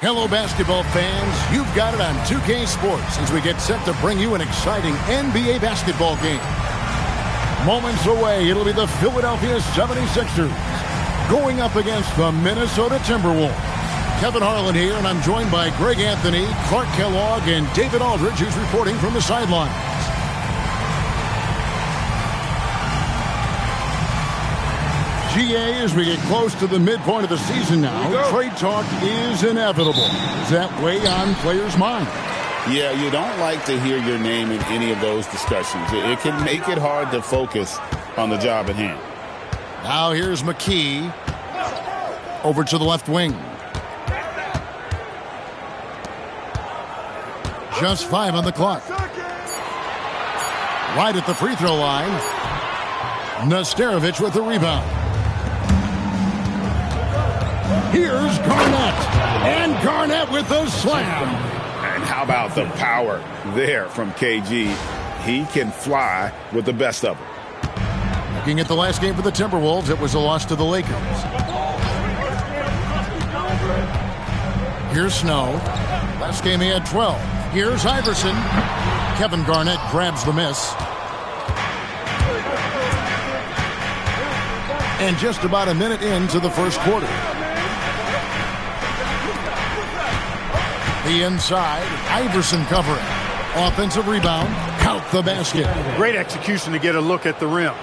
Hello, basketball fans. You've got it on 2K Sports as we get set to bring you an exciting NBA basketball game. Moments away, it'll be the Philadelphia 76ers going up against the Minnesota Timberwolves. Kevin Harlan here, and I'm joined by Greg Anthony, Clark Kellogg, and David Aldridge, who's reporting from the sidelines. GA, as we get close to the midpoint of the season now, trade talk is inevitable. Does that weigh on players' minds? Yeah, you don't like to hear your name in any of those discussions. It can make it hard to focus on the job at hand. Now here's McKee over to the left wing. Just 5 on the clock. Right at the free throw line. Nesterovic with the rebound. Here's Garnett. And Garnett with the slam. And how about the power there from KG? He can fly with the best of them. Looking at the last game for the Timberwolves, it was a loss to the Lakers. Here's Snow. Last game he had 12. Here's Iverson. Kevin Garnett grabs the miss. And just about a minute into the first quarter. The inside, Iverson covering. Offensive rebound, count the basket. Great execution to get a look at the rim.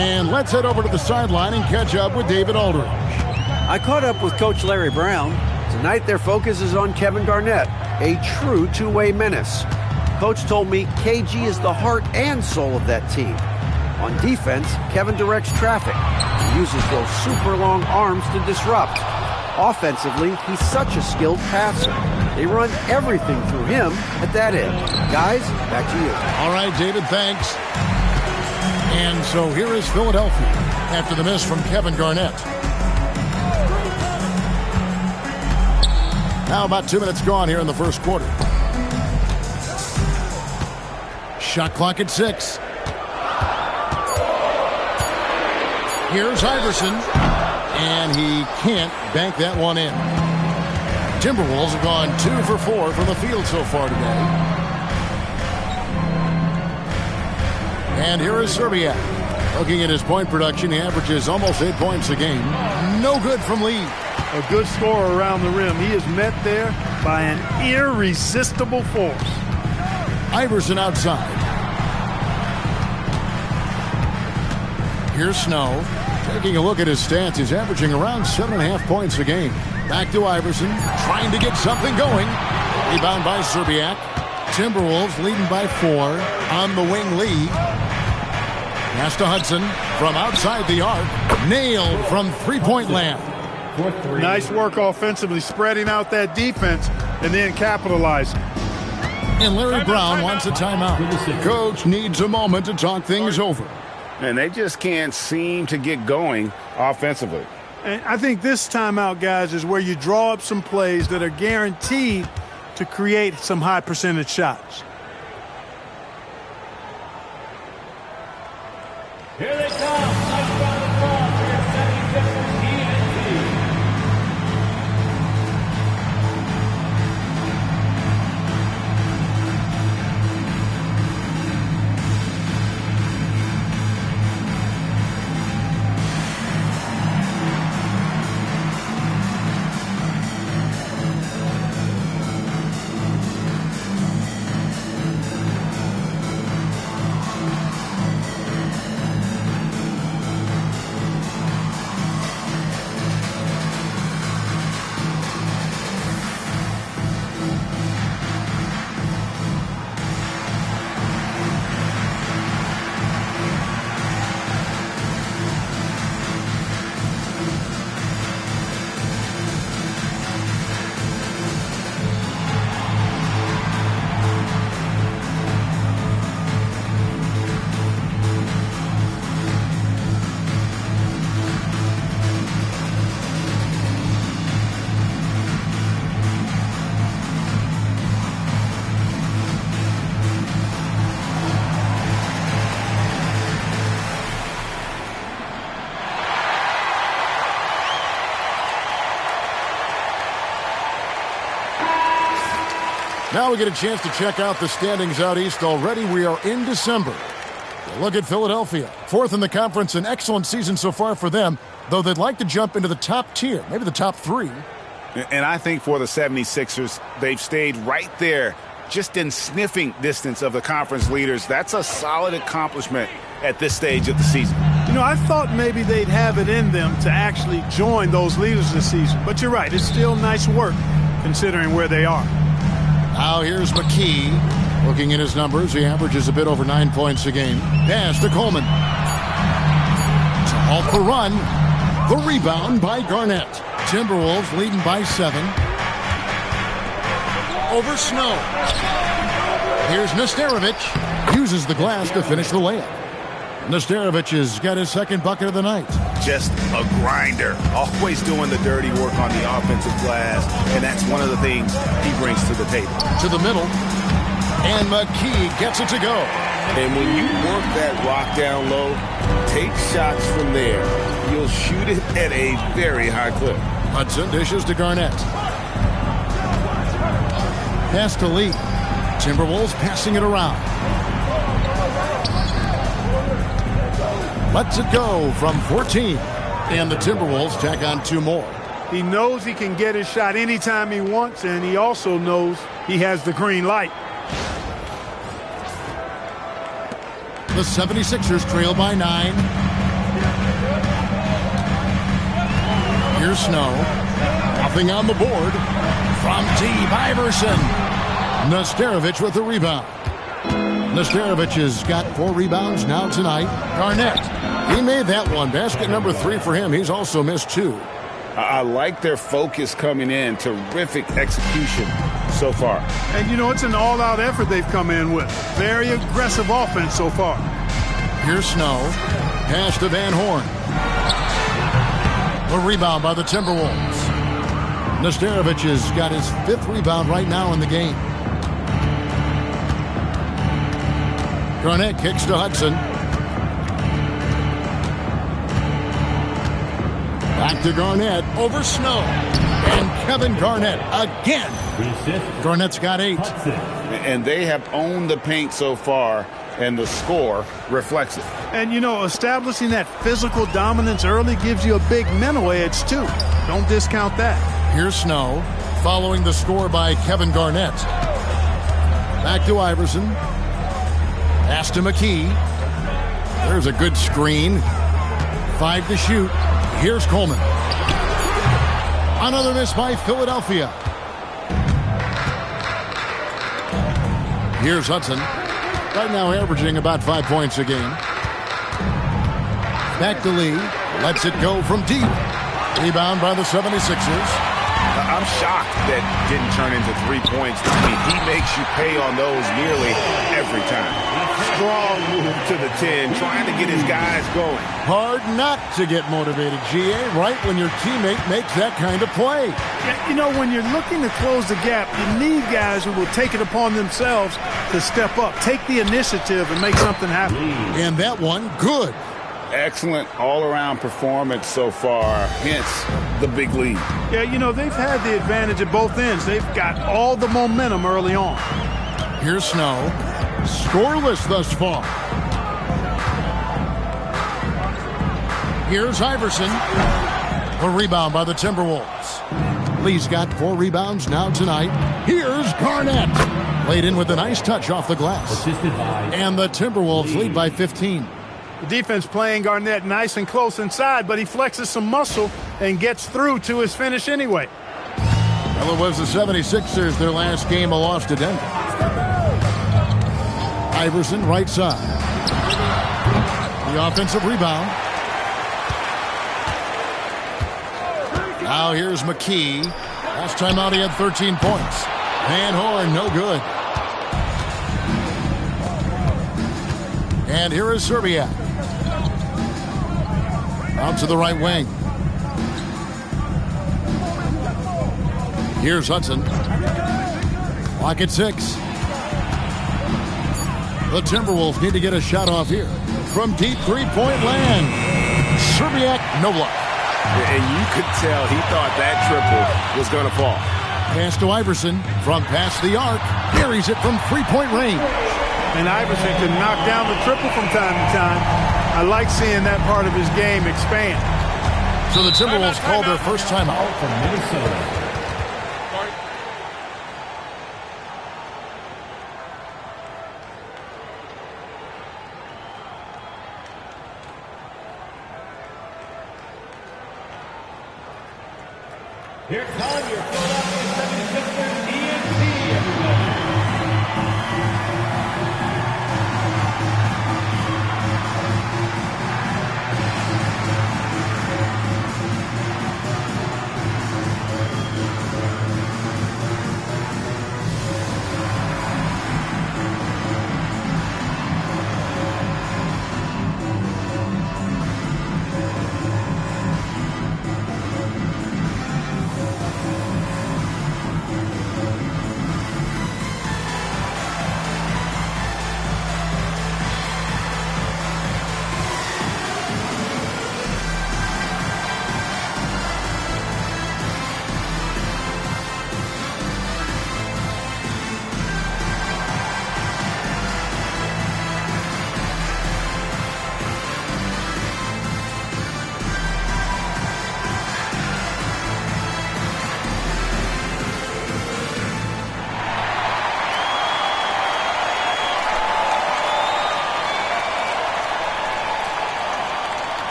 And let's head over to the sideline and catch up with David Aldridge. I caught up with Coach Larry Brown. Tonight their focus is on Kevin Garnett, a true two-way menace. Coach told me KG is the heart and soul of that team. On defense, Kevin directs traffic. He uses those super long arms to disrupt. Offensively, he's such a skilled passer. They run everything through him at that end. Guys, back to you. All right, David, thanks. And so here is Philadelphia after the miss from Kevin Garnett. Now about 2 minutes gone here in the first quarter. Shot clock at 6. Here's Iverson. And he can't bank that one in. Timberwolves have gone 2 for 4 from the field so far today. And here is Serbiak. Looking at his point production, he averages almost 8 points a game. No good from Lee. A good scorer around the rim. He is met there by an irresistible force. Iverson outside. Here's Snow. Taking a look at his stats, he's averaging around 7.5 points a game. Back to Iverson, trying to get something going. Rebound by Serbiak. Timberwolves leading by 4. On the wing, Lee. Pass to Hudson from outside the arc. Nailed from three-point land. Nice work offensively, spreading out that defense and then capitalizing. And Larry Brown wants a timeout. Coach needs a moment to talk things over. And they just can't seem to get going offensively. And I think this timeout, guys, is where you draw up some plays that are guaranteed to create some high percentage shots. Here they come. For your 76ers TNT. Now we get a chance to check out the standings out east already. We are in December. Look at Philadelphia. 4th in the conference, an excellent season so far for them, though they'd like to jump into the top tier, maybe the top 3. And I think for the 76ers, they've stayed right there, just in sniffing distance of the conference leaders. That's a solid accomplishment at this stage of the season. You know, I thought maybe they'd have it in them to actually join those leaders this season. But you're right, it's still nice work considering where they are. Now here's McKee. Looking at his numbers, he averages a bit over 9 points a game. Pass to Coleman. It's off the run. The rebound by Garnett. Timberwolves leading by 7. Over Snow. Here's Nesterovic. Uses the glass to finish the layup. Nesterovic has got his second bucket of the night. Just a grinder. Always doing the dirty work on the offensive glass. And that's one of the things he brings to the table. To the middle. And McKee gets it to go. And when you work that rock down low, take shots from there. You'll shoot it at a very high clip. Hudson dishes to Garnett. Pass to Lee. Timberwolves passing it around. Lets it go from 14. And the Timberwolves tack on 2 more. He knows he can get his shot anytime he wants, and he also knows he has the green light. The 76ers trail by 9. Here's Snow. Nothing on the board. From deep, Iverson. Nesterovic with the rebound. Nesterovic has got 4 rebounds now tonight. Garnett. He made that one. Basket number 3 for him. He's also missed 2. I like their focus coming in. Terrific execution so far. And, you know, it's an all-out effort they've come in with. Very aggressive offense so far. Here's Snow. Pass to Van Horn. The rebound by the Timberwolves. Nesterovic has got his 5th rebound right now in the game. Garnett kicks to Hudson. Back to Garnett. Over Snow. And Kevin Garnett again. Garnett's got 8. And they have owned the paint so far, and the score reflects it. And, you know, establishing that physical dominance early gives you a big mental edge, too. Don't discount that. Here's Snow, following the score by Kevin Garnett. Back to Iverson. Pass to McKee. There's a good screen. 5 to shoot. Here's Coleman. Another miss by Philadelphia. Here's Hudson. Right now averaging about 5 points a game. Back to Lee. Lets it go from deep. Rebound by the 76ers. I'm shocked that didn't turn into 3 points. I mean, he makes you pay on those nearly every time. Strong move to the 10, trying to get his guys going. Hard not to get motivated, GA, right when your teammate makes that kind of play. Yeah, you know, when you're looking to close the gap, you need guys who will take it upon themselves to step up, take the initiative, and make something happen. And that one, good. Excellent all-around performance so far, hence the big lead. Yeah, you know, they've had the advantage at both ends. They've got all the momentum early on. Here's Snow. Scoreless thus far. Here's Iverson. A rebound by the Timberwolves. Lee's got 4 rebounds now tonight. Here's Garnett. Laid in with a nice touch off the glass. And the Timberwolves lead by 15. The defense playing Garnett nice and close inside, but he flexes some muscle and gets through to his finish anyway. Well, it was the 76ers, their last game, a loss to Denver. Iverson, right side. The offensive rebound. Now here's McKee. Last time out he had 13 points. Van Horn, no good. And here is Serbia. Out to the right wing. Here's Hudson. Clock at 6. The Timberwolves need to get a shot off here. From deep three-point land. Serbiak, no luck. And you could tell he thought that triple was going to fall. Pass to Iverson from past the arc. Buries it from three-point range. And Iverson can knock down the triple from time to time. I like seeing that part of his game expand. So the Timberwolves called their first timeout From Minnesota. Here calling your Philadelphia 76ers ENT, everybody.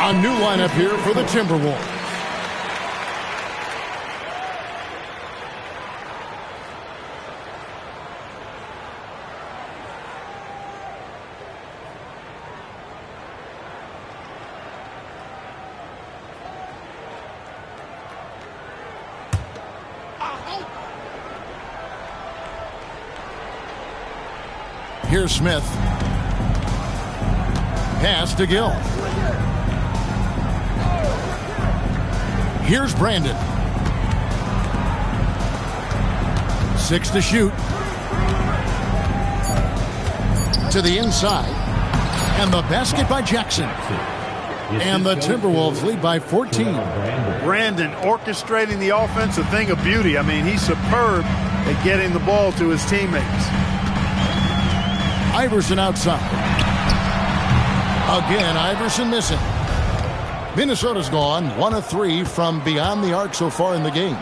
A new lineup here for the Timberwolves. Here's Smith. Pass to Gill. Here's Brandon. 6 to shoot. To the inside. And the basket by Jackson. And the Timberwolves lead by 14. Brandon orchestrating the offense, a thing of beauty. I mean, he's superb at getting the ball to his teammates. Iverson outside. Again, Iverson missing. Minnesota's gone 1 of 3 from beyond the arc so far in the game.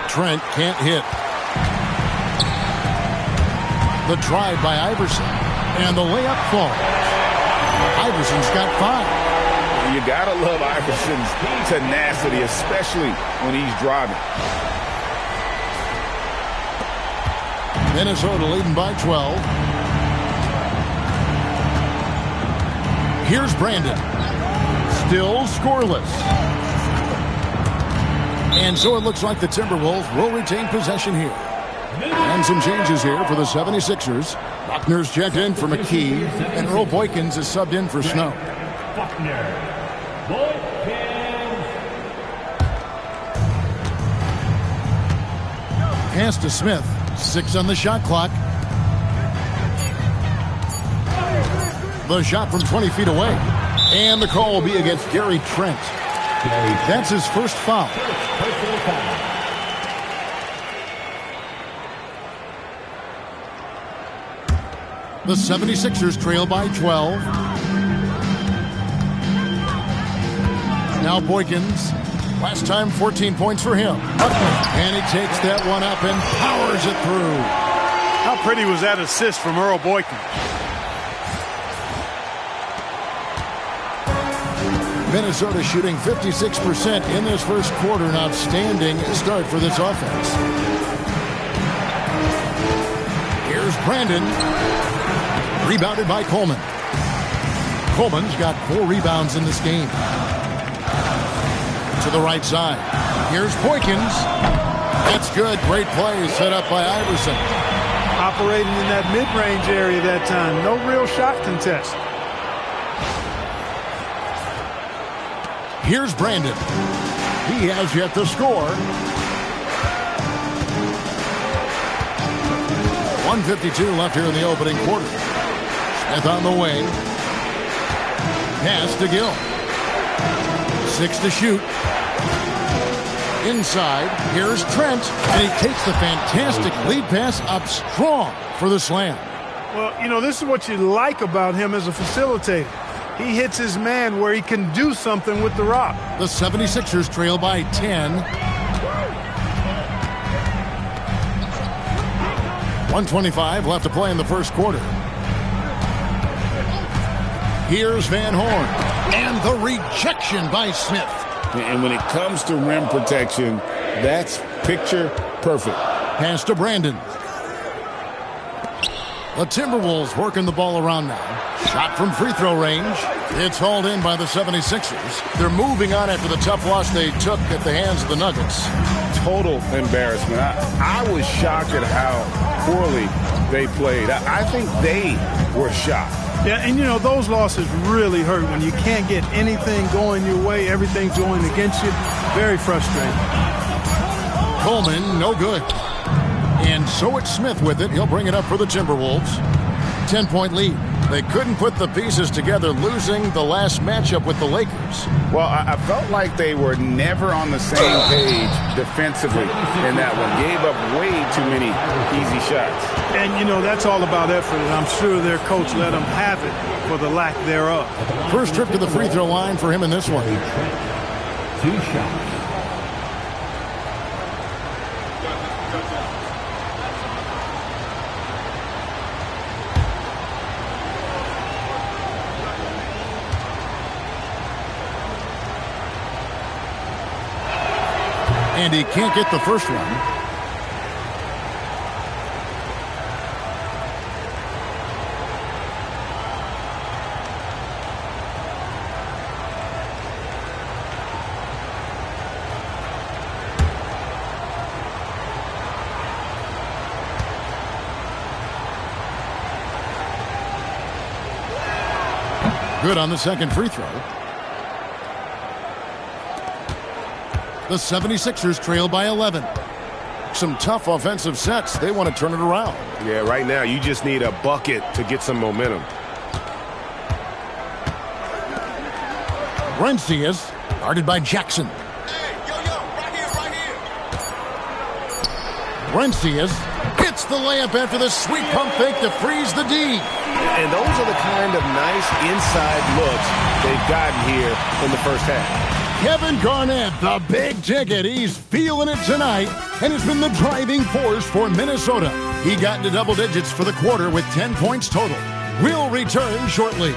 Trent can't hit. The drive by Iverson. And the layup falls. Iverson's got 5. You gotta love Iverson's tenacity, especially when he's driving. Minnesota leading by 12. Here's Brandon. Still scoreless. And so it looks like the Timberwolves will retain possession here. And some changes here for the 76ers. Buckner's checked in for McKee, and Earl Boykins is subbed in for Snow. Pass to Smith. 6 on the shot clock. The shot from 20 feet away. And the call will be against Gary Trent. That's his first foul. The 76ers trail by 12. Now Boykins. Last time 14 points for him. And he takes that one up and powers it through. How pretty was that assist from Earl Boykins? Minnesota shooting 56% in this first quarter. An outstanding start for this offense. Here's Brandon. Rebounded by Coleman. Coleman's got 4 rebounds in this game. To the right side. Here's Boykins. That's good. Great play set up by Iverson. Operating in that mid-range area that time. No real shot contest. Here's Brandon. He has yet to score. 1:52 left here in the opening quarter. Smith on the wing. Pass to Gill. 6 to shoot. Inside, here's Trent, and he takes the fantastic lead pass up strong for the slam. Well, you know, this is what you like about him as a facilitator. He hits his man where he can do something with the rock. The 76ers trail by 10. 1:25 left to play in the first quarter. Here's Van Horn, and the rejection by Smith. And when it comes to rim protection, that's picture perfect. Pass to Brandon. The Timberwolves working the ball around now. Shot from free throw range. It's hauled in by the 76ers. They're moving on after the tough loss they took at the hands of the Nuggets. Total embarrassment. I was shocked at how poorly they played. I think they were shocked. Yeah, and you know, those losses really hurt when you can't get anything going your way. Everything's going against you. Very frustrating. Coleman, no good. And so it's Smith with it. He'll bring it up for the Timberwolves. 10-point lead. They couldn't put the pieces together, losing the last matchup with the Lakers. Well, I felt like they were never on the same page defensively in that one. Gave up way too many easy shots. And, you know, that's all about effort, and I'm sure their coach let them have it for the lack thereof. First trip to the free throw line for him in this one. 2 shots. And he can't get the first one. Good on the second free throw. The 76ers trail by 11. Some tough offensive sets. They want to turn it around. Yeah, right now you just need a bucket to get some momentum. Rencius, guarded by Jackson. Hey, right here. Rencius gets the layup after the sweet pump fake to freeze the D. And those are the kind of nice inside looks they've gotten here in the first half. Kevin Garnett, the big ticket. He's feeling it tonight and has been the driving force for Minnesota. He got into double digits for the quarter with 10 points total. We'll return shortly.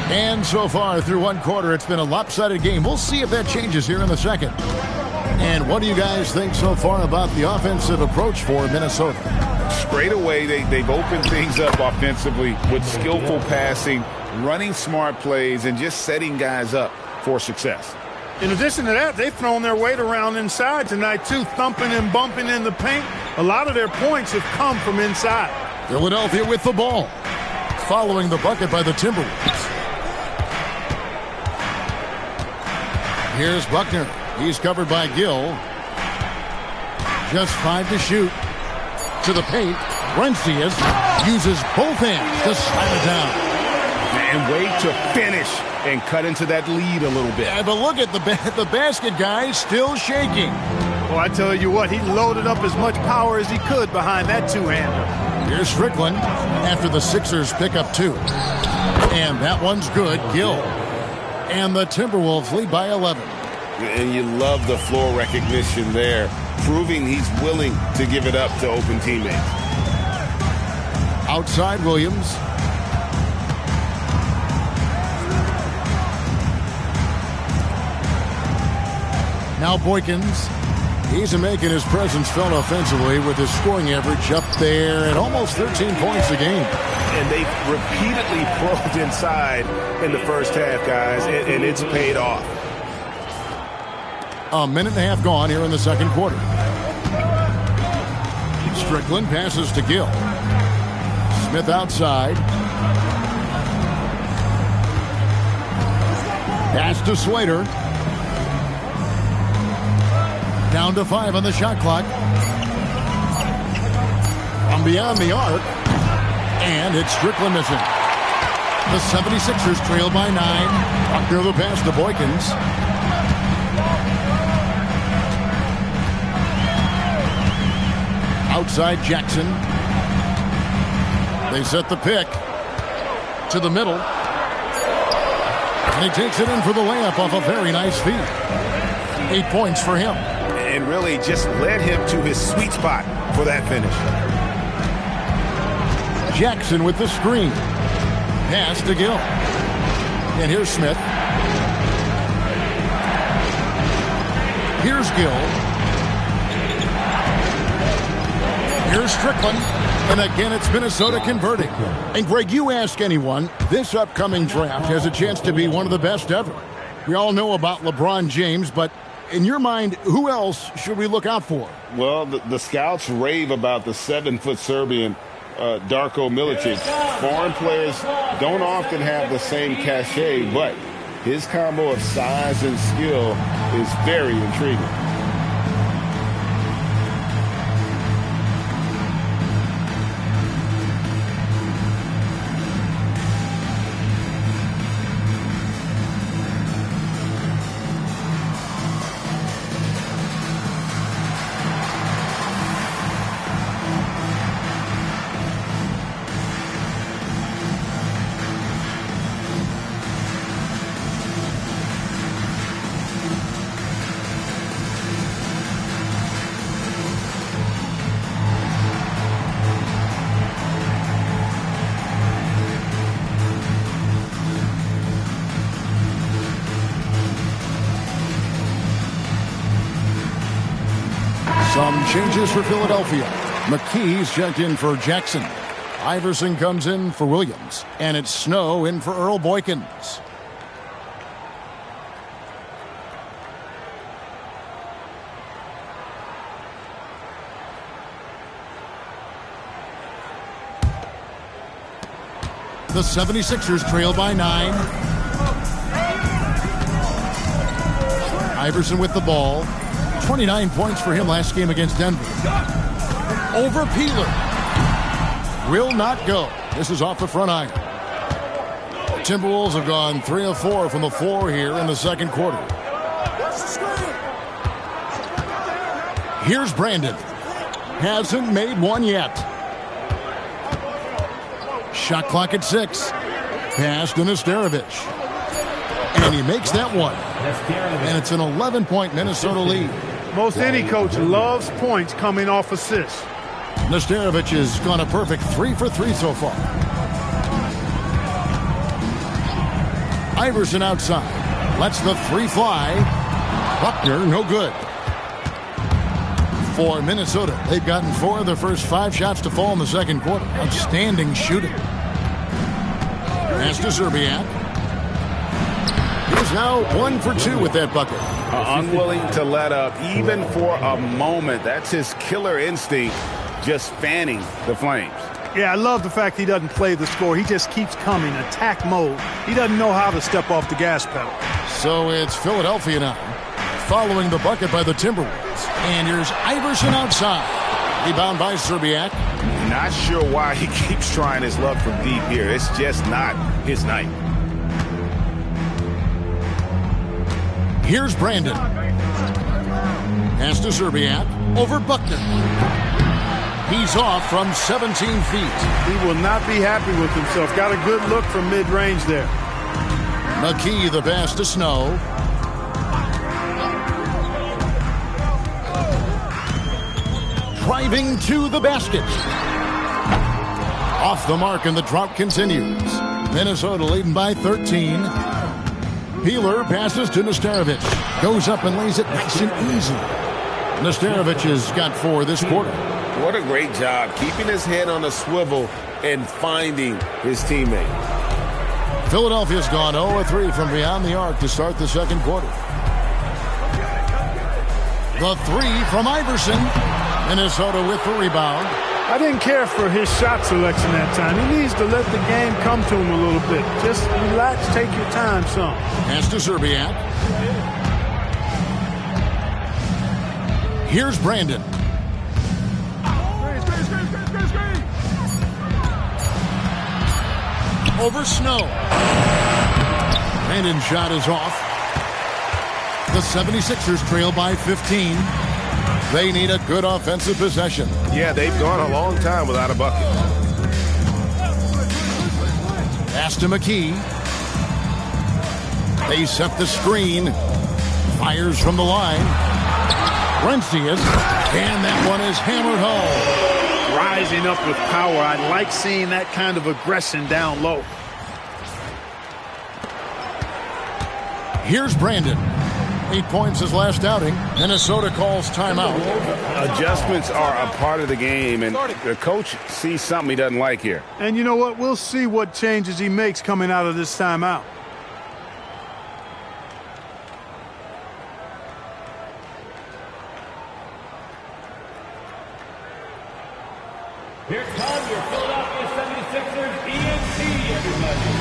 And so far through one quarter, it's been a lopsided game. We'll see if that changes here in the second. And what do you guys think so far about the offensive approach for Minnesota? Straight away, they've opened things up offensively with skillful passing, running smart plays, and just setting guys up for success. In addition to that, they've thrown their weight around inside tonight, too, thumping and bumping in the paint. A lot of their points have come from inside. Philadelphia with the ball, following the bucket by the Timberwolves. Here's Buckner. He's covered by Gill. Just 5 to shoot. To the paint. Rencius uses both hands to slam it down. And wait to finish and cut into that lead a little bit. Yeah, but look at the basket guy still shaking. Well, I tell you what, he loaded up as much power as he could behind that two-hander. Here's Strickland after the Sixers pick up 2. And that one's good. Gill. And the Timberwolves lead by 11. And you love the floor recognition there, proving he's willing to give it up to open teammates. Outside Williams. Now Boykins. He's making his presence felt offensively with his scoring average up there at almost 13 points a game. And they repeatedly probed inside in the first half, guys, and it's paid off. A minute and a half gone here in the second quarter. Strickland passes to Gill. Smith outside. Pass to Slater. Down to 5 on the shot clock. From beyond the arc. And it's Strickland missing. The 76ers trail by 9. Buckner the pass to Boykins. Outside Jackson. They set the pick to the middle. And he takes it in for the layup off a very nice feed. 8 points for him. And really just led him to his sweet spot for that finish. Jackson with the screen. Pass to Gill. And here's Smith. Here's Gill. Here's Strickland. And again, it's Minnesota converting. And Greg, you ask anyone, this upcoming draft has a chance to be one of the best ever. We all know about LeBron James, but in your mind, who else should we look out for? Well, the scouts rave about the 7-foot Serbian Darko Milicic. Foreign players don't often have the same cachet, but his combo of size and skill is very intriguing. Some changes for Philadelphia. McKee's checked in for Jackson. Iverson comes in for Williams. And it's Snow in for Earl Boykins. The 76ers trail by 9. Iverson with the ball. 29 points for him last game against Denver. Over Peeler. Will not go. This is off the front iron. The Timberwolves have gone 3 of 4 from the floor here in the second quarter. Here's Brandon. Hasn't made one yet. Shot clock at 6. Pass to Nesterovic. And he makes that one. And it's an 11-point Minnesota lead. Most any coach loves points coming off assists. Nesterovic has gone a perfect 3 for 3 so far. Iverson outside. Lets the 3 fly. Buckner, no good. For Minnesota, they've gotten 4 of their first 5 shots to fall in the second quarter. Outstanding shooting. Pass to Serbiak. He's now 1 for 2 with that bucket. Unwilling to let up even for a moment. That's his killer instinct, just fanning the flames. Yeah, I love the fact he doesn't play the score. He just keeps coming, attack mode. He doesn't know how to step off the gas pedal. So it's Philadelphia now, following the bucket by the Timberwolves. And here's Iverson outside. Rebound by Serbiak. Not sure why he keeps trying his luck from deep here. It's just not his night. Here's Brandon. Pass to Serbiak. Over Buckner. He's off from 17 feet. He will not be happy with himself. Got a good look from mid-range there. McKee the pass to Snow. Driving to the basket. Off the mark and the drought continues. Minnesota leading by 13. Peeler passes to Nesterovic. Goes up and lays it nice and easy. Nesterovic has got 4 this quarter. What a great job keeping his head on a swivel and finding his teammate. Philadelphia's gone 0-3 from beyond the arc to start the second quarter. The 3 from Iverson. Minnesota with the rebound. I didn't care for his shot selection that time. He needs to let the game come to him a little bit. Just relax, take your time some. Pass to Serbiak. Here's Brandon. Over Snow. Brandon's shot is off. The 76ers trail by 15. They need a good offensive possession. Yeah, they've gone a long time without a bucket. Pass to McKee. They set the screen. Fires from the line. Brentius. And that one is hammered home. Rising up with power. I like seeing that kind of aggression down low. Here's Brandon. 8 points his last outing. Minnesota calls timeout. Adjustments are a part of the game, and the coach sees something he doesn't like here. And you know what? We'll see what changes he makes coming out of this timeout. Here come your Philadelphia 76ers ENT, everybody.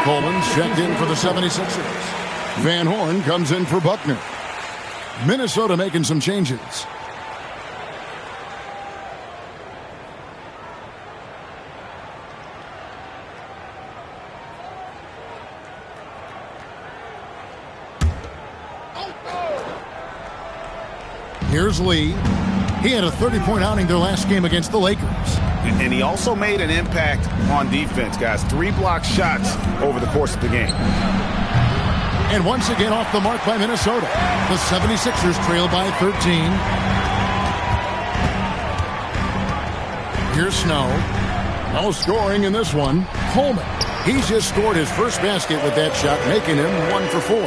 Coleman's checked in for the 76ers. Van Horn comes in for Buckner. Minnesota making some changes. Here's Lee. He had a 30-point outing their last game against the Lakers. And he also made an impact on defense, guys. 3 block shots over the course of the game. And once again off the mark by Minnesota. The 76ers trail by 13. Here's Snow. No scoring in this one. Coleman. He's just scored his first basket with that shot, making him 1 for 4.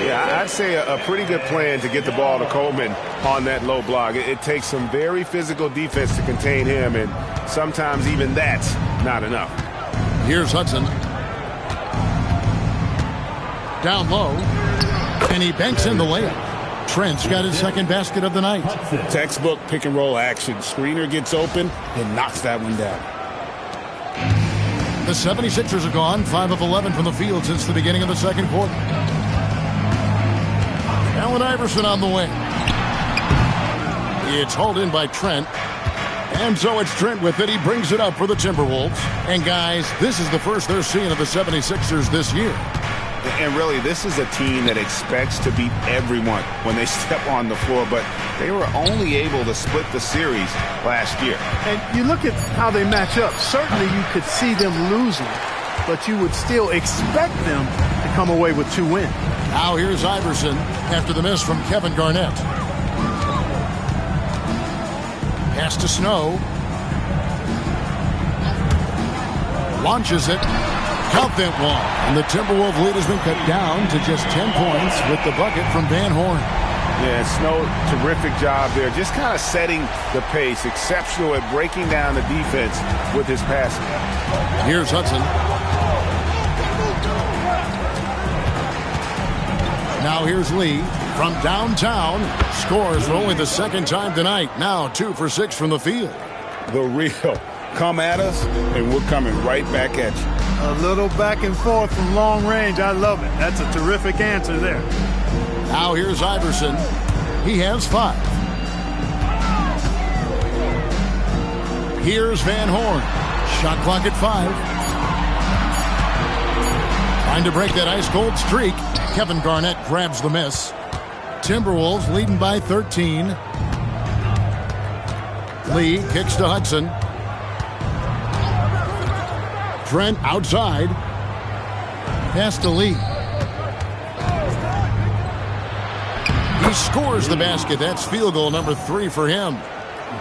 Yeah, I'd say a pretty good plan to get the ball to Coleman on that low block. It takes some very physical defense to contain him, and sometimes even that's not enough. Here's Hudson. Down low, and he banks in the layup. Trent's got his second basket of the night. Textbook pick-and-roll action. Screener gets open and knocks that one down. The 76ers have gone 5 of 11 from the field since the beginning of the second quarter. Allen Iverson on the wing. It's hauled in by Trent. And so it's Trent with it. He brings it up for the Timberwolves. And guys, this is the first they're seeing of the 76ers this year. And really, this is a team that expects to beat everyone when they step on the floor, but they were only able to split the series last year. And you look at how they match up. Certainly you could see them losing, but you would still expect them to come away with 2 wins. Now here's Iverson after the miss from Kevin Garnett. Pass to Snow. Launches it. Count that one. And the Timberwolves lead has been cut down to just 10 points with the bucket from Van Horn. Yeah, Snow, terrific job there. Just kind of setting the pace. Exceptional at breaking down the defense with his passing. Here's Hudson. Now here's Lee. from downtown. Scores for only the second time tonight. Now 2 for 6 from the field. The real. Come at us, and we're coming right back at you. A little back and forth from long range. I love it. That's a terrific answer there. Now here's Iverson. He has 5. Here's Van Horn. Shot clock at 5. Trying to break that ice-cold streak. Kevin Garnett grabs the miss. Timberwolves leading by 13. Lee kicks to Hudson. Trent outside. Pass to Lee. He scores the basket. That's field goal number 3 for him.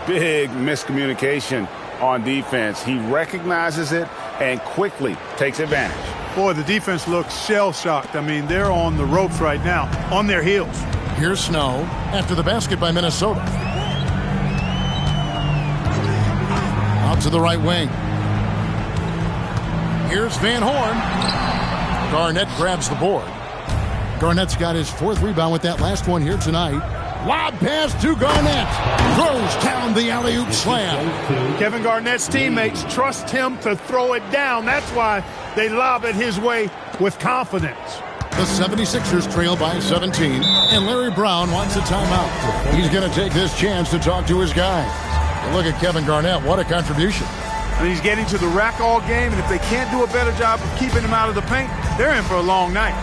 Big miscommunication on defense. He recognizes it and quickly takes advantage. Boy, the defense looks shell-shocked. I mean, they're on the ropes right now, on their heels. Here's Snow after the basket by Minnesota. Out to the right wing. Here's Van Horn. Garnett grabs the board. Garnett's got his 4th rebound with that last one here tonight. Lob pass to Garnett. Throws down the alley-oop slam. Kevin Garnett's teammates trust him to throw it down. That's why they lob it his way with confidence. The 76ers trail by 17, and Larry Brown wants a timeout. He's going to take this chance to talk to his guys. Look at Kevin Garnett. What a contribution. And he's getting to the rack all game, and if they can't do a better job of keeping him out of the paint, they're in for a long night.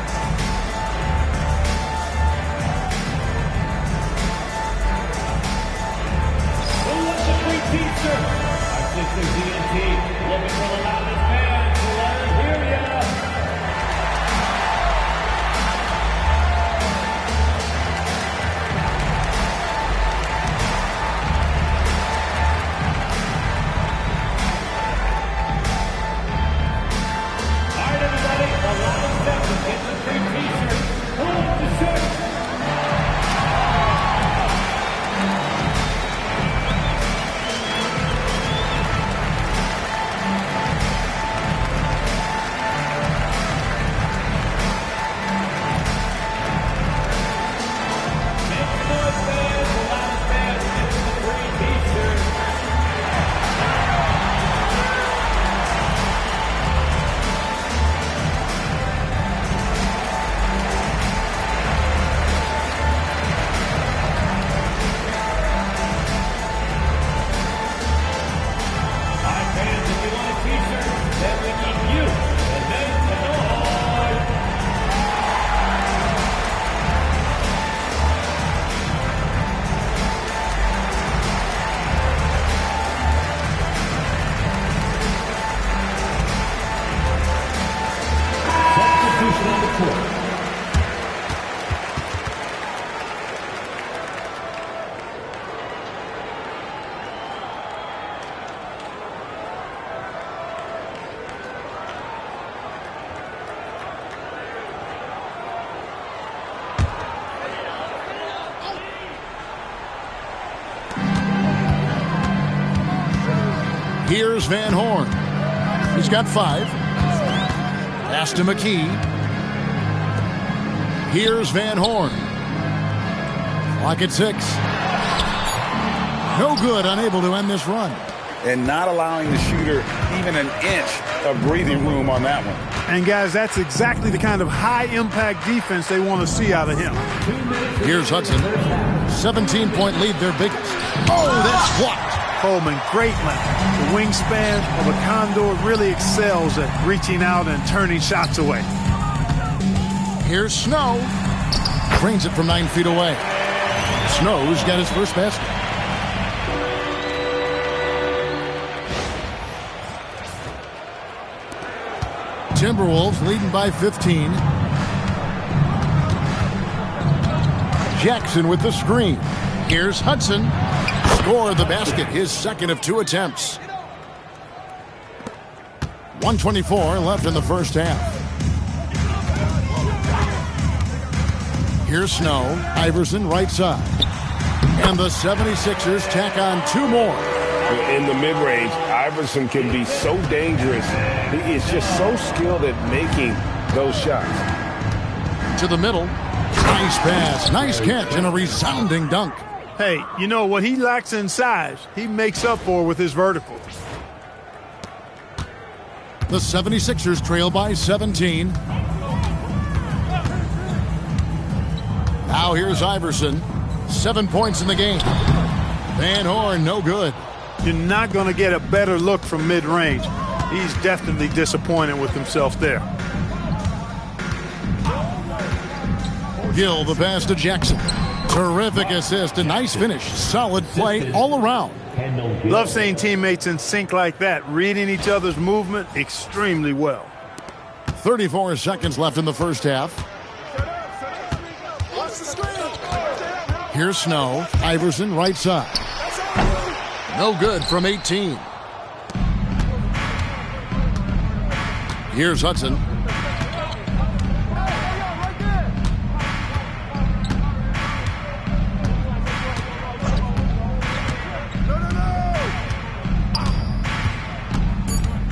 Here's Van Horn. He's got 5. Pass to McKee. Here's Van Horn. Clock at 6. No good, unable to end this run. And not allowing the shooter even an inch of breathing room on that one. And, guys, that's exactly the kind of high-impact defense they want to see out of him. Here's Hudson. 17-point lead, their biggest. Oh, that's blocked. Coleman, great length. The wingspan of a condor really excels at reaching out and turning shots away. Here's Snow. Drains it from 9 feet away. Snow's got his first basket. Timberwolves leading by 15. Jackson with the screen. Here's Hudson. Score the basket, his second of 2 attempts. 1:24 left in the first half. Here's Snow. Iverson right side. And the 76ers tack on 2 more. In the mid-range, Iverson can be so dangerous. He is just so skilled at making those shots. To the middle. Nice pass, nice catch, and a resounding dunk. Hey, you know what he lacks in size, he makes up for with his vertical. The 76ers trail by 17. Now here's Iverson. 7 points in the game. Van Horn, no good. You're not going to get a better look from mid-range. He's definitely disappointed with himself there. Gill, the pass to Jackson. Terrific assist, a nice finish. Solid play all around. Love seeing teammates in sync like that, reading each other's movement extremely well. 34 seconds left in the first half. Here's Snow. Iverson, right side. No good from 18. Here's Hudson.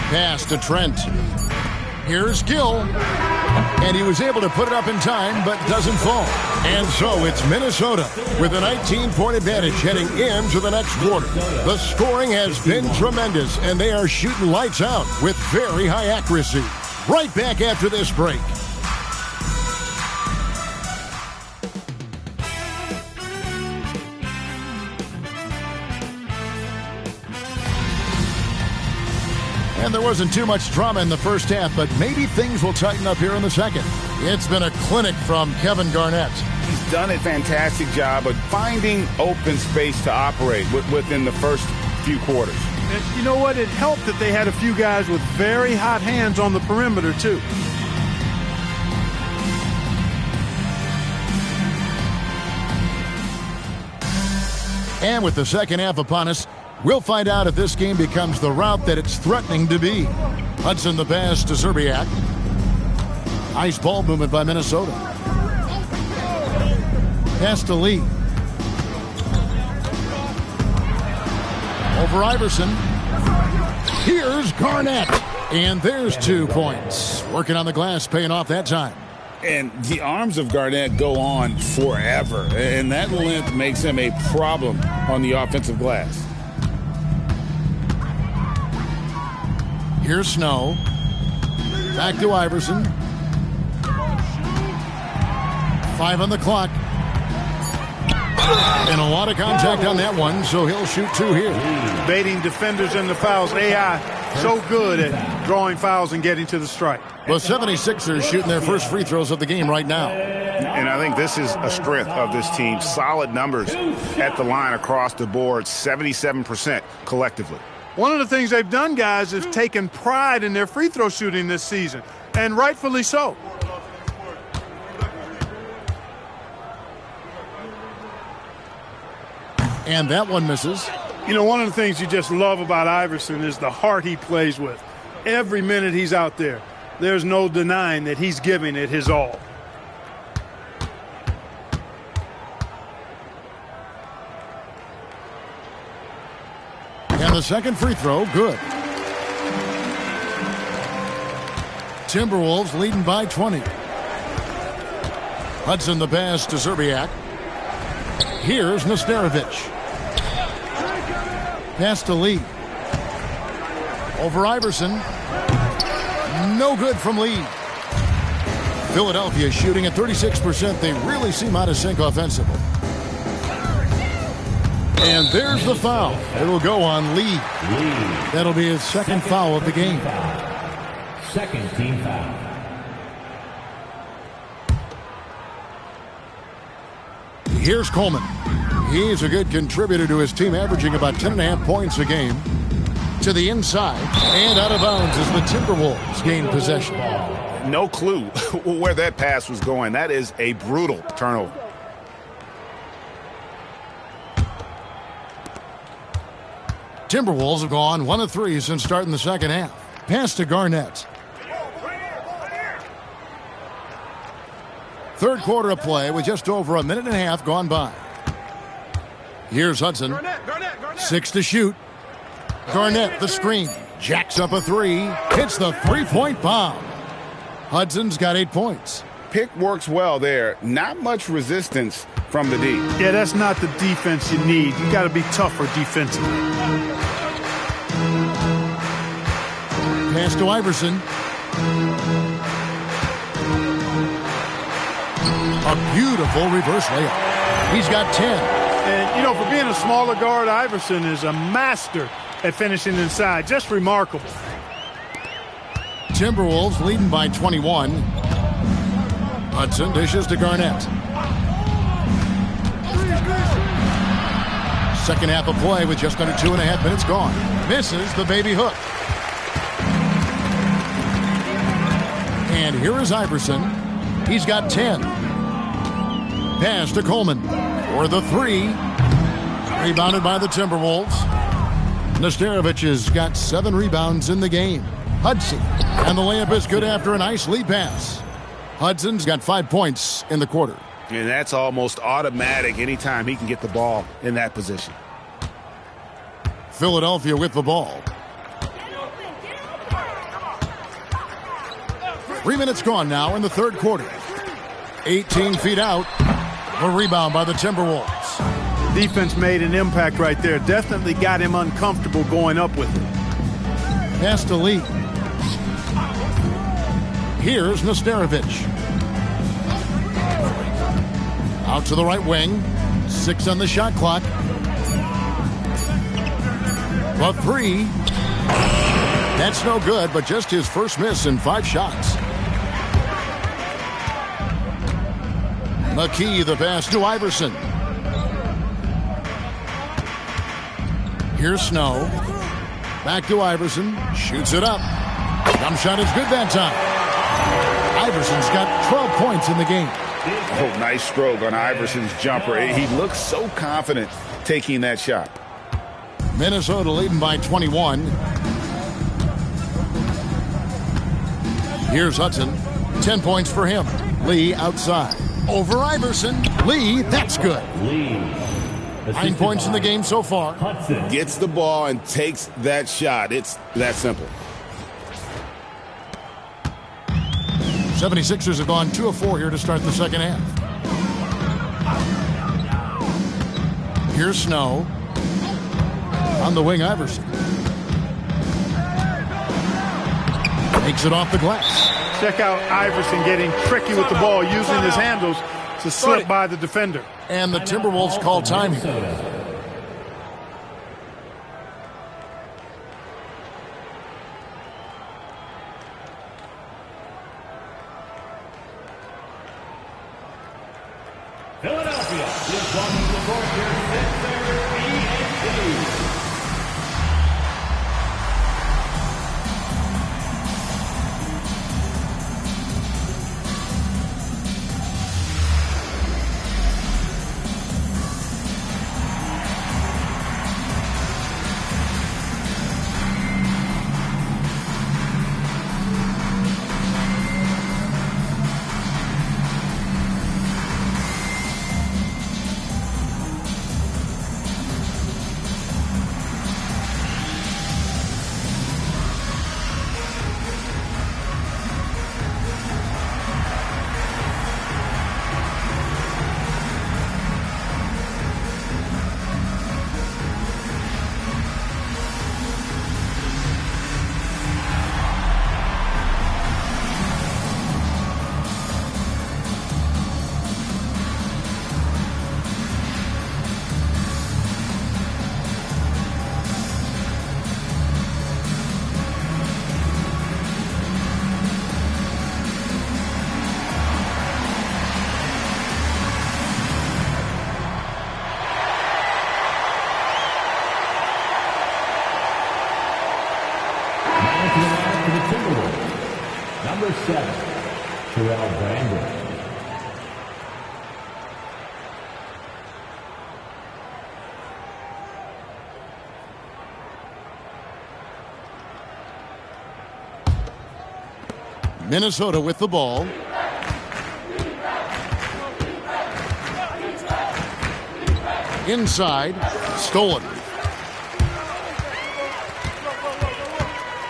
Pass to Trent. Here's Gill. And he was able to put it up in time, but doesn't fall. And so it's Minnesota with a 19-point advantage heading into the next quarter. The scoring has been tremendous, and they are shooting lights out with very high accuracy. Right back after this break. And there wasn't too much drama in the first half, but maybe things will tighten up here in the second. It's been a clinic from Kevin Garnett. He's done a fantastic job of finding open space to operate within the first few quarters. And you know what? It helped that they had a few guys with very hot hands on the perimeter, too. And with the second half upon us, we'll find out if this game becomes the route that it's threatening to be. Hudson the pass to Zerbiak. Nice ball movement by Minnesota. Pass to Lee. Over Iverson. Here's Garnett. And there's 2 points. Working on the glass, paying off that time. And the arms of Garnett go on forever. And that length makes him a problem on the offensive glass. Here's Snow. Back to Iverson. 5 on the clock. And a lot of contact on that one, so he'll shoot 2 here. Baiting defenders in the fouls. AI so good at drawing fouls and getting to the strike. The 76ers shooting their first free throws of the game right now. And I think this is a strength of this team. Solid numbers at the line across the board, 77% collectively. One of the things they've done, guys, is taken pride in their free throw shooting this season, and rightfully so. And that one misses. You know, one of the things you just love about Iverson is the heart he plays with. Every minute he's out there, there's no denying that he's giving it his all. And the second free throw, good. Timberwolves leading by 20. Hudson the pass to Zerbiak. Here's Nesterovic. Pass to Lee. Over Iverson. No good from Lee. Philadelphia shooting at 36%. They really seem out of sync offensively. And there's the foul. It'll go on Lee. That'll be his second foul of the game. Second team foul. Here's Coleman. He's a good contributor to his team, averaging about 10.5 points a game. To the inside, and out of bounds as the Timberwolves gain possession. No clue where that pass was going. That is a brutal turnover. Timberwolves have gone 1 of 3 since starting the second half. Pass to Garnett. Third quarter of play with just over a minute and a half gone by. Here's Hudson. 6 to shoot. Garnett, the screen. Jacks up a 3. Hits the three-point bomb. Hudson's got 8 points. pick works well there. Not much resistance from the D. Yeah, that's not the defense you need. You got to be tougher defensively. Pass to Iverson. A beautiful reverse layup. He's got 10. And, you know, for being a smaller guard, Iverson is a master at finishing inside. Just remarkable. Timberwolves leading by 21. Hudson dishes to Garnett. Second half of play with just under 2.5 minutes gone. Misses the baby hook. And here is Iverson. He's got 10. Pass to Coleman for the three. Rebounded by the Timberwolves. Nesterovic has got 7 rebounds in the game. Hudson. And the layup is good after a nice lead pass. Hudson's got 5 points in the quarter. And that's almost automatic anytime he can get the ball in that position. Philadelphia with the ball. 3 minutes gone now in the third quarter. 18 feet out. A rebound by the Timberwolves. Defense made an impact right there. Definitely got him uncomfortable going up with it. Pass to Lee. Here's Nesterovic. Out to the right wing. 6 on the shot clock. A three. That's no good, but just his first miss in 5 shots. McKee, the pass to Iverson. Here's Snow. Back to Iverson. Shoots it up. Jump shot is good that time. Iverson's got 12 points in the game. Oh, nice stroke on Iverson's jumper. He looks so confident taking that shot. Minnesota leading by 21. Here's Hudson. 10 points for him. Lee outside. Over Iverson. Lee, that's good. 9 points in the game so far. Gets the ball and takes that shot. It's that simple. 76ers have gone 2 of 4 here to start the second half. Here's Snow. On the wing, Iverson. Takes it off the glass. Check out Iverson getting tricky with the ball, using his handles to slip by the defender. And the Timberwolves call time here. Philadelphia is welcome to the court here, Sixers, B&T. To the Timberwolves, number 7, Terrell Brandon. Minnesota with the ball. Inside, stolen.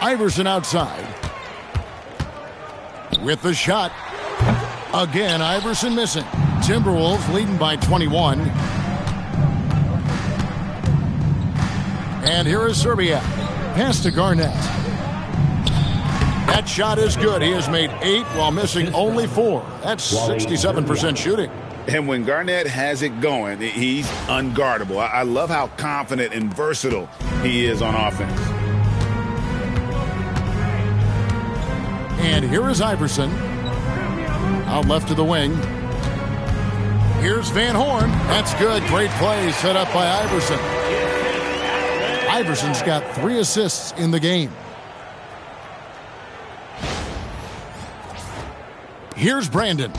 Iverson outside. With the shot. Again, Iverson missing. Timberwolves leading by 21. And here is Serbia. Pass to Garnett. That shot is good. He has made 8 while missing only 4. That's 67% shooting. And when Garnett has it going, he's unguardable. I love how confident and versatile he is on offense. And here is Iverson. Out left to the wing. Here's Van Horn. That's good. Great play set up by Iverson. Iverson's got 3 assists in the game. Here's Brandon.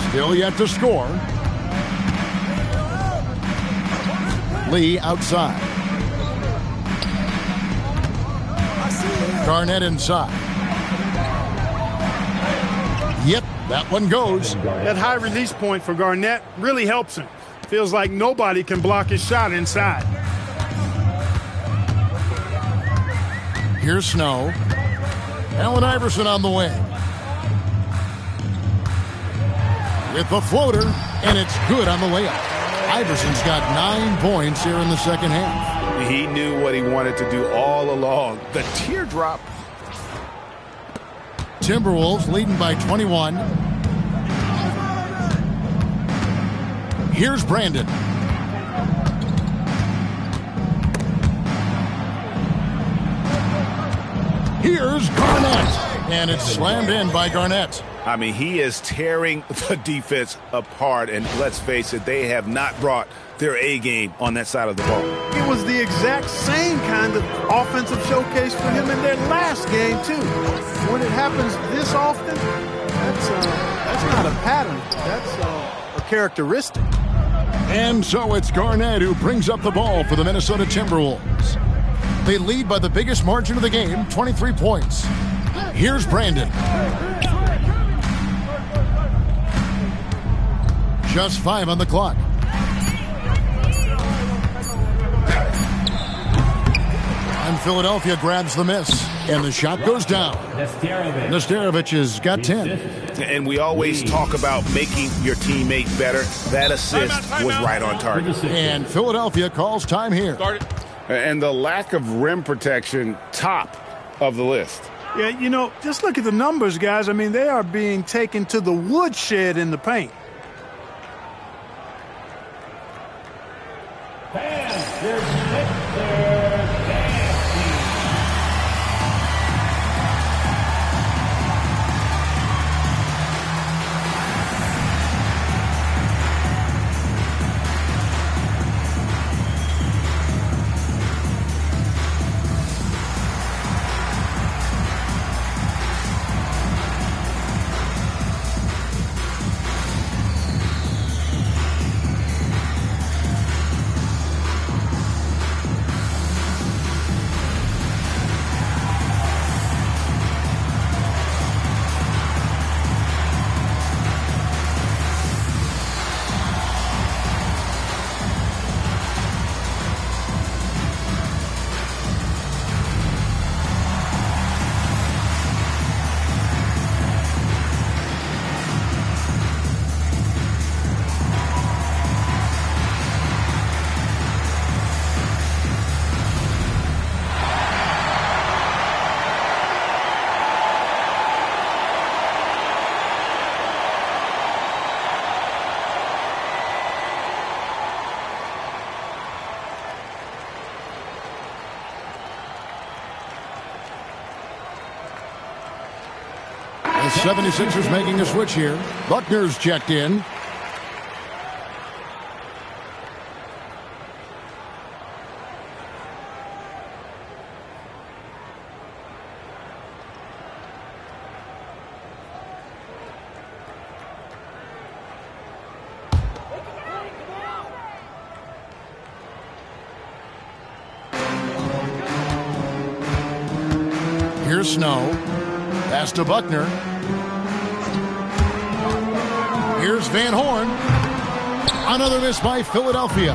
Still yet to score. Lee outside. Garnett inside. Yep, that one goes. That high release point for Garnett really helps him. Feels like nobody can block his shot inside. Here's Snow. Allen Iverson on the wing. With the floater, and it's good on the layup. Iverson's got 9 points here in the second half. He knew what he wanted to do all along. The teardrop. Timberwolves leading by 21. Here's Brandon. Here's Garnett. And it's slammed in by Garnett. I mean, he is tearing the defense apart. And let's face it, they have not brought their A game on that side of the ball. It was the exact same kind of offensive showcase for him in their last game, too. When it happens this often, that's not a pattern. That's a characteristic. And so it's Garnett who brings up the ball for the Minnesota Timberwolves. They lead by the biggest margin of the game, 23 points. Here's Brandon. Just 5 on the clock. And Philadelphia grabs the miss. And the shot goes down. Nesterovic has got 10. And we always talk about making your teammate better. That assist was right on target. And Philadelphia calls time here. And the lack of rim protection, top of the list. Yeah, you know, just look at the numbers, guys. I mean, they are being taken to the woodshed in the paint. The 76ers making a switch here. Buckner's checked in. Here's Snow. Pass to Buckner. Here's Van Horn. Another miss by Philadelphia.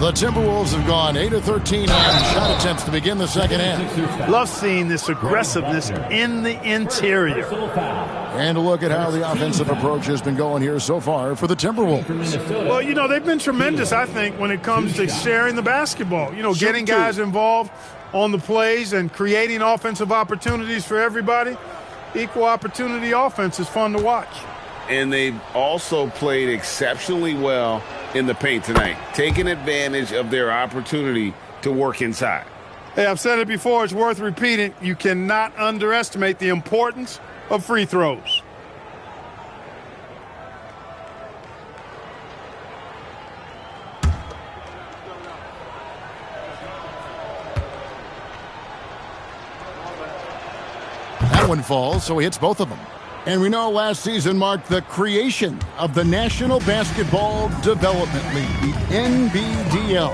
The Timberwolves have gone 8 of 13 on shot attempts to begin the second half. Love seeing this aggressiveness in the interior. And a look at how the offensive approach has been going here so far for the Timberwolves. Well, you know, they've been tremendous, I think, when it comes to sharing the basketball. You know, getting guys involved on the plays and creating offensive opportunities for everybody. Equal opportunity offense is fun to watch. And they've also played exceptionally well in the paint tonight, taking advantage of their opportunity to work inside. Hey, I've said it before. It's worth repeating. You cannot underestimate the importance of free throws. That one falls, so he hits both of them. And we know last season marked the creation of the National Basketball Development League, the NBDL.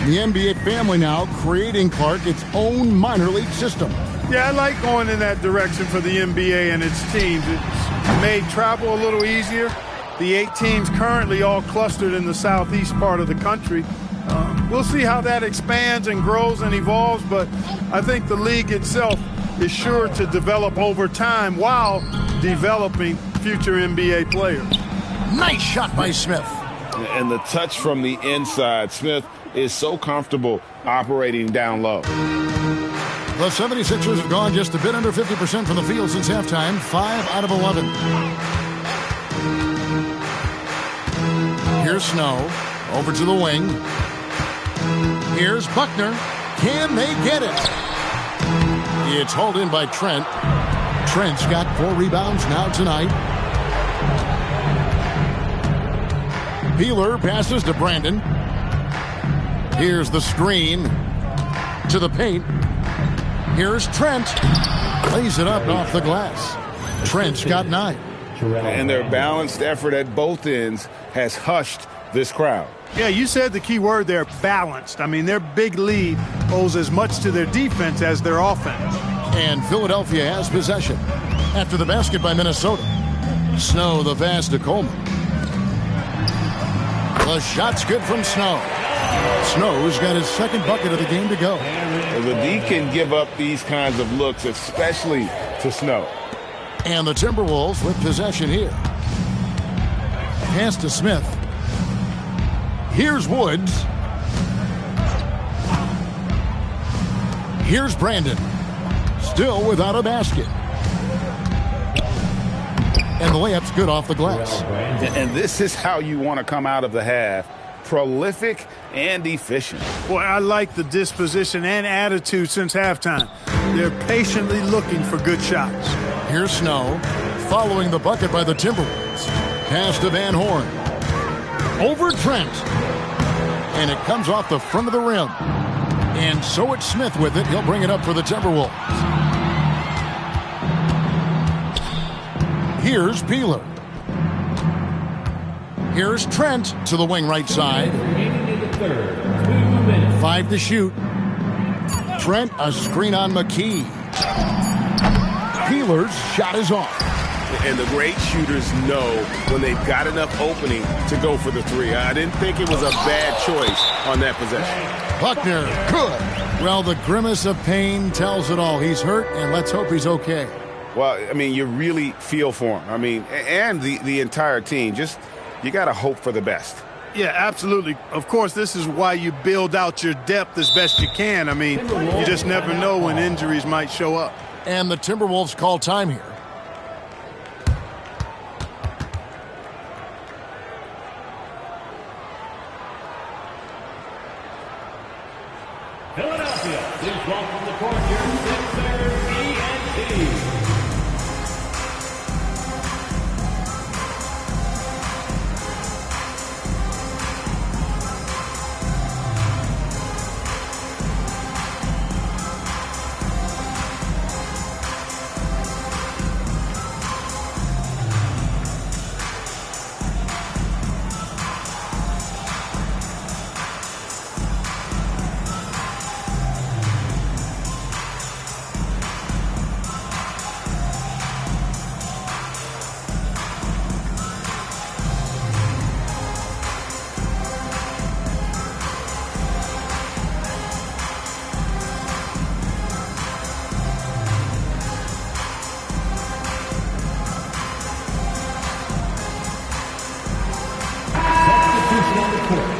The NBA family now creating, Clark, its own minor league system. Yeah, I like going in that direction for the NBA and its teams. It's made travel a little easier. The 8 teams currently all clustered in the southeast part of the country. We'll see how that expands and grows and evolves, but I think the league itself is sure to develop over time while developing future NBA players. Nice shot by Smith. And the touch from the inside. Smith is so comfortable operating down low. The 76ers have gone just a bit under 50% from the field since halftime, 5 out of 11. Here's Snow, over to the wing. Here's Buckner. Can they get it? It's hauled in by Trent. Trent's got 4 rebounds now tonight. Peeler passes to Brandon. Here's the screen to the paint. Here's Trent. Lays it up off the glass. Trent's got 9. And their balanced effort at both ends has hushed this crowd. Yeah, you said the key word there, balanced. I mean, their big lead owes as much to their defense as their offense. And Philadelphia has possession after the basket by Minnesota. Snow the pass to Coleman. The shot's good from Snow. Snow's got his second bucket of the game to go. The D can give up these kinds of looks, especially to Snow. And the Timberwolves with possession here. Pass to Smith. Here's Woods. Here's Brandon. Still without a basket. And the layup's good off the glass. And this is how you want to come out of the half. Prolific and efficient. Boy, I like the disposition and attitude since halftime. They're patiently looking for good shots. Here's Snow, following the bucket by the Timberwolves. Pass to Van Horn. Over Trent. And it comes off the front of the rim. And so it's Smith with it. He'll bring it up for the Timberwolves. Here's Peeler. Here's Trent to the wing right side. 5 to shoot. Trent, a screen on McKee. Peeler's shot is off. And the great shooters know when they've got enough opening to go for the 3. I didn't think it was a bad choice on that possession. Buckner, good. Well, the grimace of pain tells it all. He's hurt, and let's hope he's okay. Well, I mean, you really feel for him. I mean, and the entire team. Just, you got to hope for the best. Yeah, absolutely. Of course, this is why you build out your depth as best you can. I mean, you just never know when injuries might show up. And the Timberwolves call time here. Philadelphia, please welcome the court your Sixers ENT. on the court.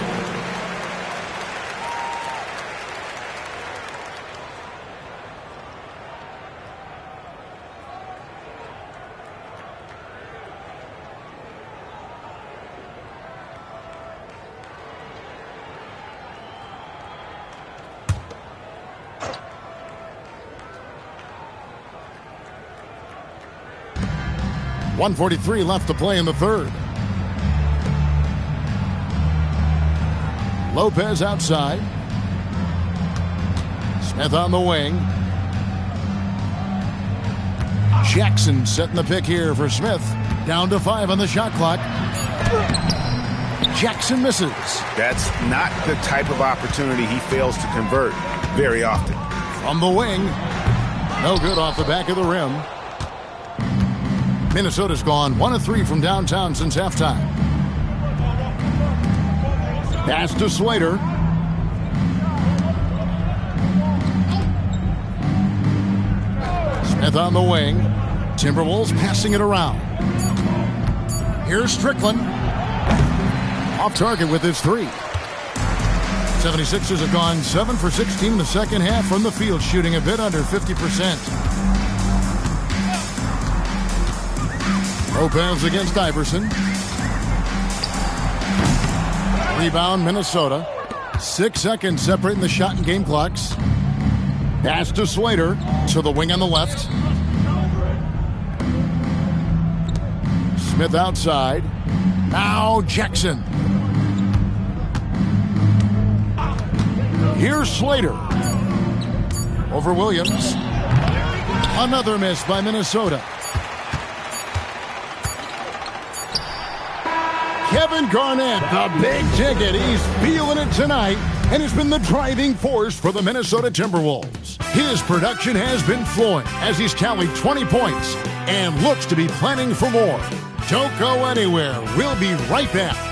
.143 left to play in the third. Lopez outside. Smith on the wing. Jackson setting the pick here for Smith. Down to 5 on the shot clock. Jackson misses. That's not the type of opportunity he fails to convert very often. From the wing. No good off the back of the rim. Minnesota's gone 1 of 3 from downtown since halftime. Pass to Slater. Smith on the wing. Timberwolves passing it around. Here's Strickland. Off target with his 3. 76ers have gone 7 for 16 in the second half from the field, shooting a bit under 50%. Lopez against Iverson. Rebound, Minnesota. 6 seconds separating the shot and game clocks. Pass to Slater. To the wing on the left. Smith outside. Now Jackson. Here's Slater. Over Williams. Another miss by Minnesota. Kevin Garnett, the big ticket. He's feeling it tonight and has been the driving force for the Minnesota Timberwolves. His production has been flowing as he's tallied 20 points and looks to be planning for more. Don't go anywhere. We'll be right back.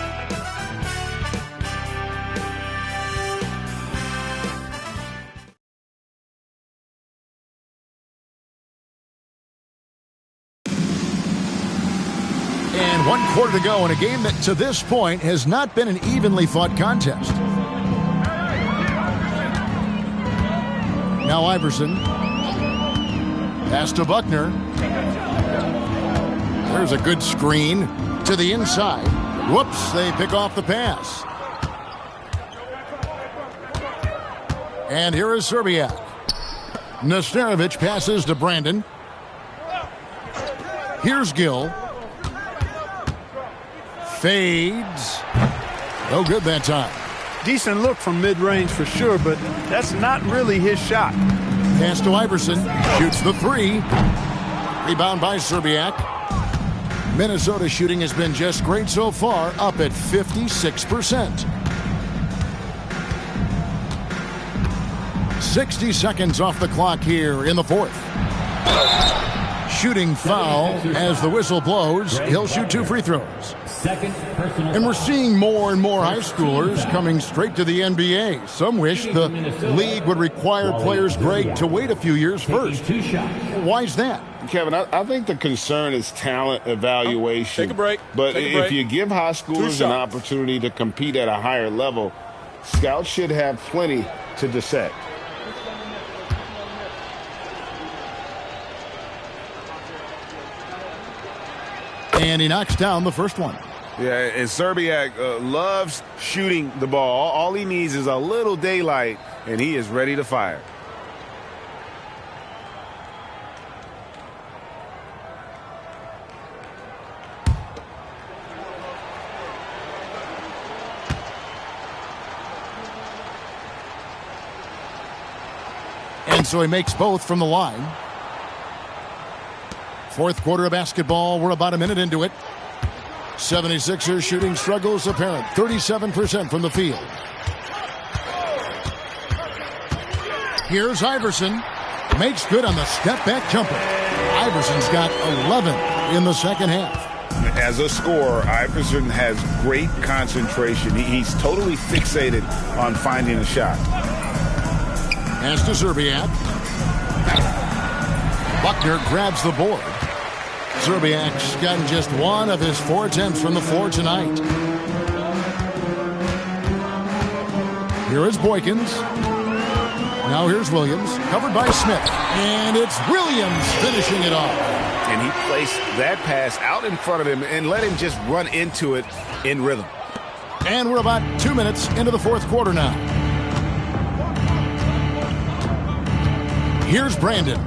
And 1 quarter to go in a game that to this point has not been an evenly fought contest. Now Iverson. Pass to Buckner. There's a good screen to the inside. Whoops, they pick off the pass. And here is Serbiak. Nesterovic passes to Brandon. Here's Gill. Fades. No good that time. Decent look from mid-range for sure, but that's not really his shot. Pass to Iverson. Shoots the 3. Rebound by Serbiak. Minnesota shooting has been just great so far, up at 56%. 60 seconds off the clock here in the fourth. Shooting foul as the whistle blows. He'll shoot 2 free throws. And we're seeing more and more high schoolers coming straight to the NBA. Some wish the league would require players, Greg, to wait a few years first. Why is that? Kevin, I think the concern is talent evaluation. Take a break. But if you give high schoolers an opportunity to compete at a higher level, scouts should have plenty to dissect. And he knocks down the first one. Yeah, and Serbiak loves shooting the ball. All he needs is a little daylight, and he is ready to fire. And so he makes both from the line. Fourth quarter of basketball. We're about a minute into it. 76ers shooting struggles apparent. 37% from the field. Here's Iverson. Makes good on the step-back jumper. Iverson's got 11 in the second half. As a scorer, Iverson has great concentration. He's totally fixated on finding a shot. Pass to Serbiak. Buckner grabs the board. Serbiak's gotten just 1 of his 4 attempts from the floor tonight. Here is Boykins. Now here's Williams, covered by Smith. And it's Williams finishing it off. And he placed that pass out in front of him and let him just run into it in rhythm. And we're about 2 minutes into the fourth quarter now. Here's Brandon.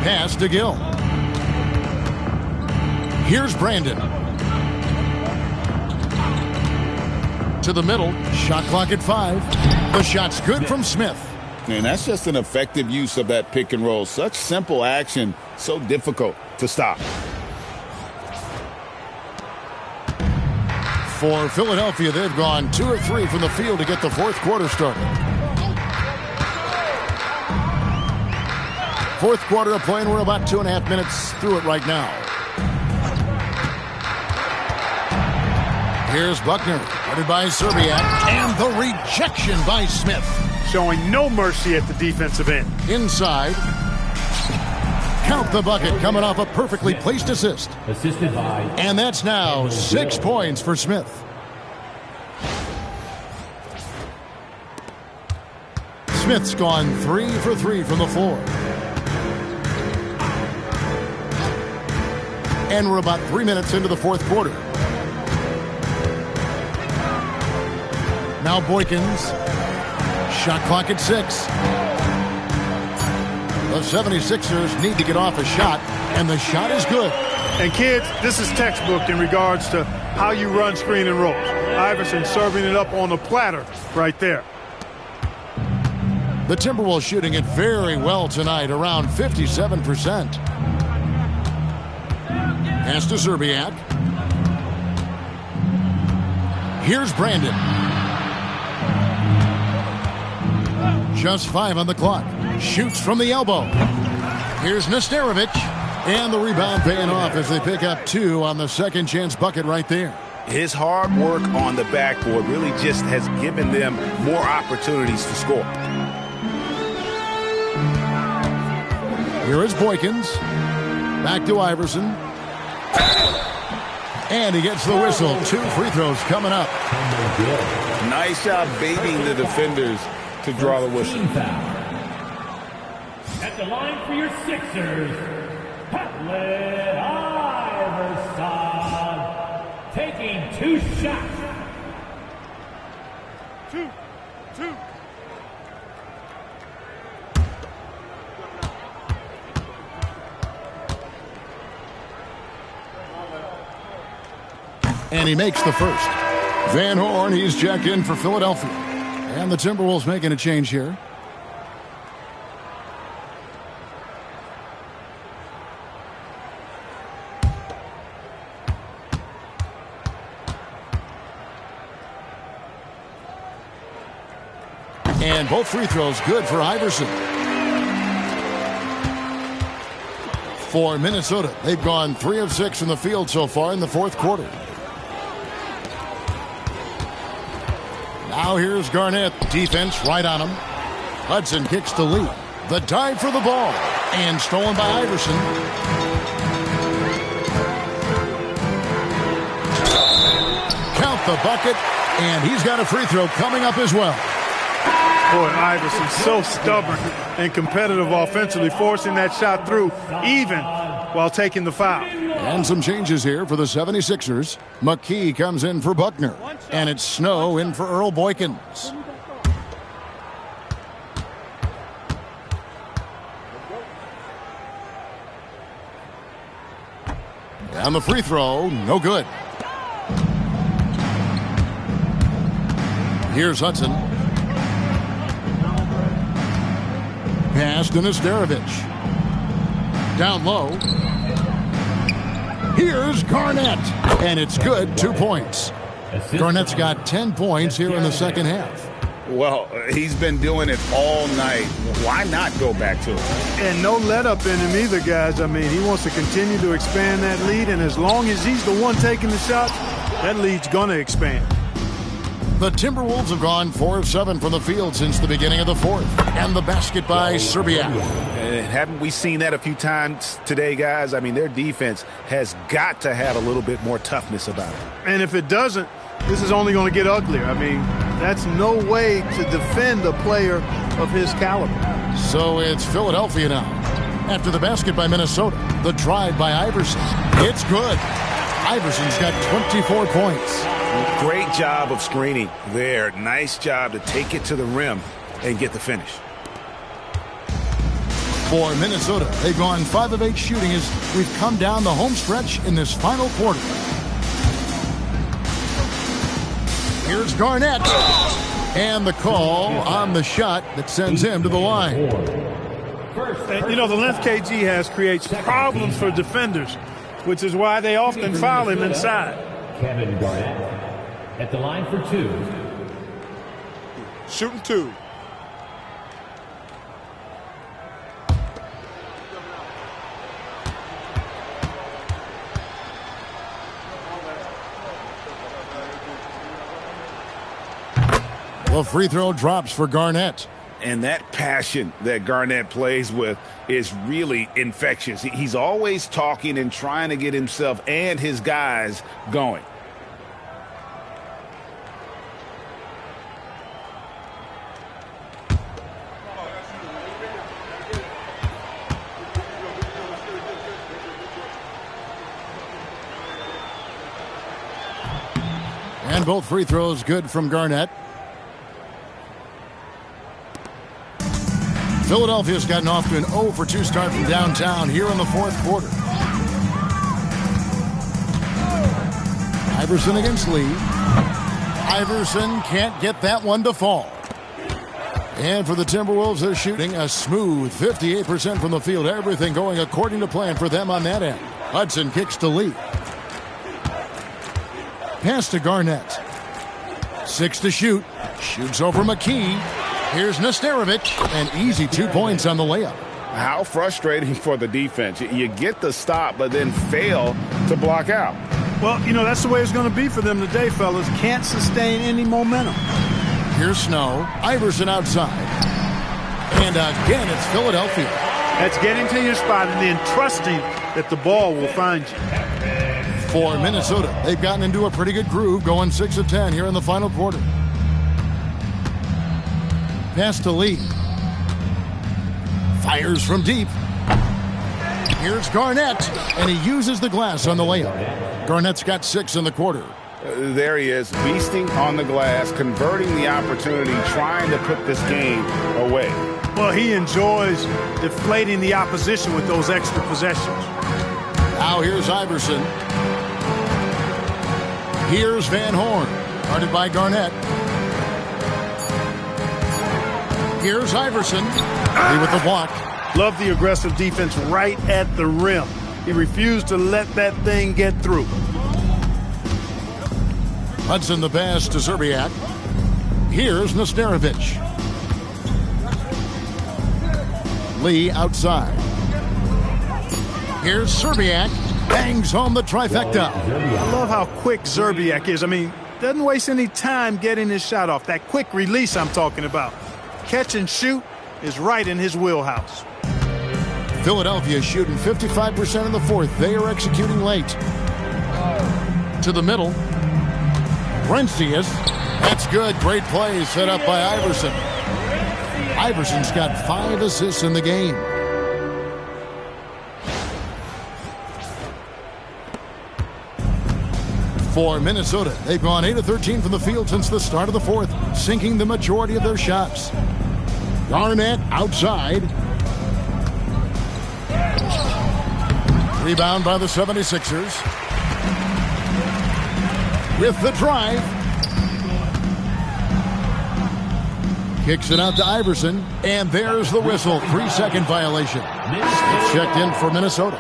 Pass to Gill. Here's Brandon. To the middle. Shot clock at 5. The shot's good from Smith. And that's just an effective use of that pick and roll. Such simple action, so difficult to stop. For Philadelphia, they've gone 2 of 3 from the field to get the fourth quarter started. Fourth quarter of play, and we're about 2.5 minutes through it right now. Here's Buckner, headed by Serbiak, and the rejection by Smith. Showing no mercy at the defensive end. Inside. Count the bucket, coming off a perfectly placed assist. Assisted by. And that's now 6 points for Smith. Smith's gone 3 for 3 from the floor. And we're about 3 minutes into the fourth quarter. Now Boykins. Shot clock at 6. The 76ers need to get off a shot, and the shot is good. And kids, this is textbook in regards to how you run screen and rolls. Iverson serving it up on a platter right there. The Timberwolves shooting it very well tonight, around 57%. Pass to Serbiak. Here's Brandon. Just 5 on the clock. Shoots from the elbow. Here's Nesterovic. And the rebound paying off as they pick up 2 on the second chance bucket right there. His hard work on the backboard really just has given them more opportunities to score. Here is Boykins. Back to Iverson. And he gets the whistle. 2 free throws coming up. Nice job baiting the defenders to draw the whistle. At the line for your Sixers, Patrick Iverson, taking 2 shots. 2. And he makes the first. Van Horn, he's checked in for Philadelphia. And the Timberwolves making a change here. And both free throws good for Iverson. For Minnesota, they've gone 3 of 6 from the field so far in the fourth quarter. Now here's Garnett. Defense right on him. Hudson kicks the lead. The dive for the ball. And stolen by Iverson. Count the bucket. And he's got a free throw coming up as well. Boy, Iverson's so stubborn and competitive offensively, forcing that shot through even while taking the foul. And some changes here for the 76ers. McKee comes in for Buckner. And it's Snow in for Earl Boykins. And the free throw, no good. Here's Hudson. Pass to Nesterovic. Down low. Here's Garnett. And it's good, 2 points. Garnett's got 10 points here in the second half. Well, he's been doing it all night. Why not go back to it? And no let up in him either, guys. I mean, he wants to continue to expand that lead, and as long as he's the one taking the shots, that lead's going to expand. The Timberwolves have gone 4 of 7 from the field since the beginning of the fourth. And the basket by Serbiak. Haven't we seen that a few times today, guys? I mean, their defense has got to have a little bit more toughness about it. And if it doesn't, this is only going to get uglier. I mean, That's no way to defend a player of his caliber. So it's Philadelphia now. After the basket by Minnesota, the drive by Iverson. It's good. Iverson's got 24 points. Great job of screening there. Nice job to take it to the rim and get the finish. For Minnesota, they've gone 5 of 8 shooting as we've come down the home stretch in this final quarter. Here's Garnett. And the call on the shot that sends him to the line. And, you know, the length KG has creates problems for defenders, which is why they often foul him inside. Kevin Garnett at the line for 2. Shooting 2. The free throw drops for Garnett. And that passion that Garnett plays with is really infectious. He's always talking and trying to get himself and his guys going. And both free throws good from Garnett. Philadelphia's gotten off to an 0 for 2 start from downtown here in the fourth quarter. Iverson against Lee. Iverson can't get that one to fall. And for the Timberwolves, they're shooting a smooth 58% from the field. Everything going according to plan for them on that end. Hudson kicks to Lee. Pass to Garnett. 6 to shoot. Shoots over McKee. Here's Nesterovic. An easy 2 points on the layup. How frustrating for the defense. You get the stop, but then fail to block out. Well, you know, that's the way it's going to be for them today, fellas. Can't sustain any momentum. Here's Snow. Iverson outside. And again, it's Philadelphia. That's getting to your spot and then trusting that the ball will find you. For Minnesota, they've gotten into a pretty good groove, going 6 of 10 here in the final quarter. Pass to Lee. Fires from deep. Here's Garnett, and he uses the glass on the layup. Garnett's got 6 in the quarter. There he is, feasting on the glass, converting the opportunity, trying to put this game away. Well, he enjoys deflating the opposition with those extra possessions. Now here's Iverson. Here's Van Horn, guarded by Garnett. Here's Iverson. Lee with the block. Love the aggressive defense right at the rim. He refused to let that thing get through. Hudson the pass to Zerbiak. Here's Nesterovic. Lee outside. Here's Zerbiak. Bangs home the trifecta. I love how quick Zerbiak is. I mean, doesn't waste any time getting his shot off. That quick release I'm talking about. Catch and shoot is right in his wheelhouse. Philadelphia is shooting 55% in the fourth. They are executing late. To the middle. Brencius. That's good. Great play set up by Iverson. Iverson's got 5 assists in the game. For Minnesota, they've gone 8 of 13 from the field since the start of the fourth, sinking the majority of their shots. Garnett outside. Rebound by the 76ers. With the drive. Kicks it out to Iverson. And there's the whistle. 3-second violation. It's checked in for Minnesota.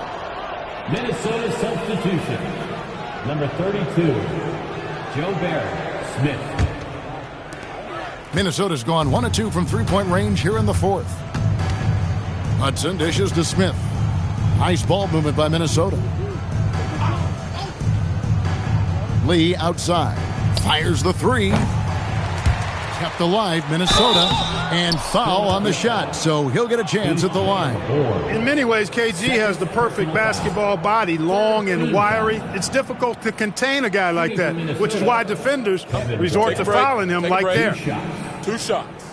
Minnesota substitution. Number 32, Joe Barry-Smith. Minnesota's gone 1 of 2 from three-point range here in the fourth. Hudson dishes to Smith. Nice ball movement by Minnesota. Lee outside. Fires the 3. kept alive Minnesota, and foul on the shot, so he'll get a chance at the line. In many ways, KG has the perfect basketball body, long and wiry. It's difficult to contain a guy like that, which is why defenders resort to fouling him like there. 2 shots.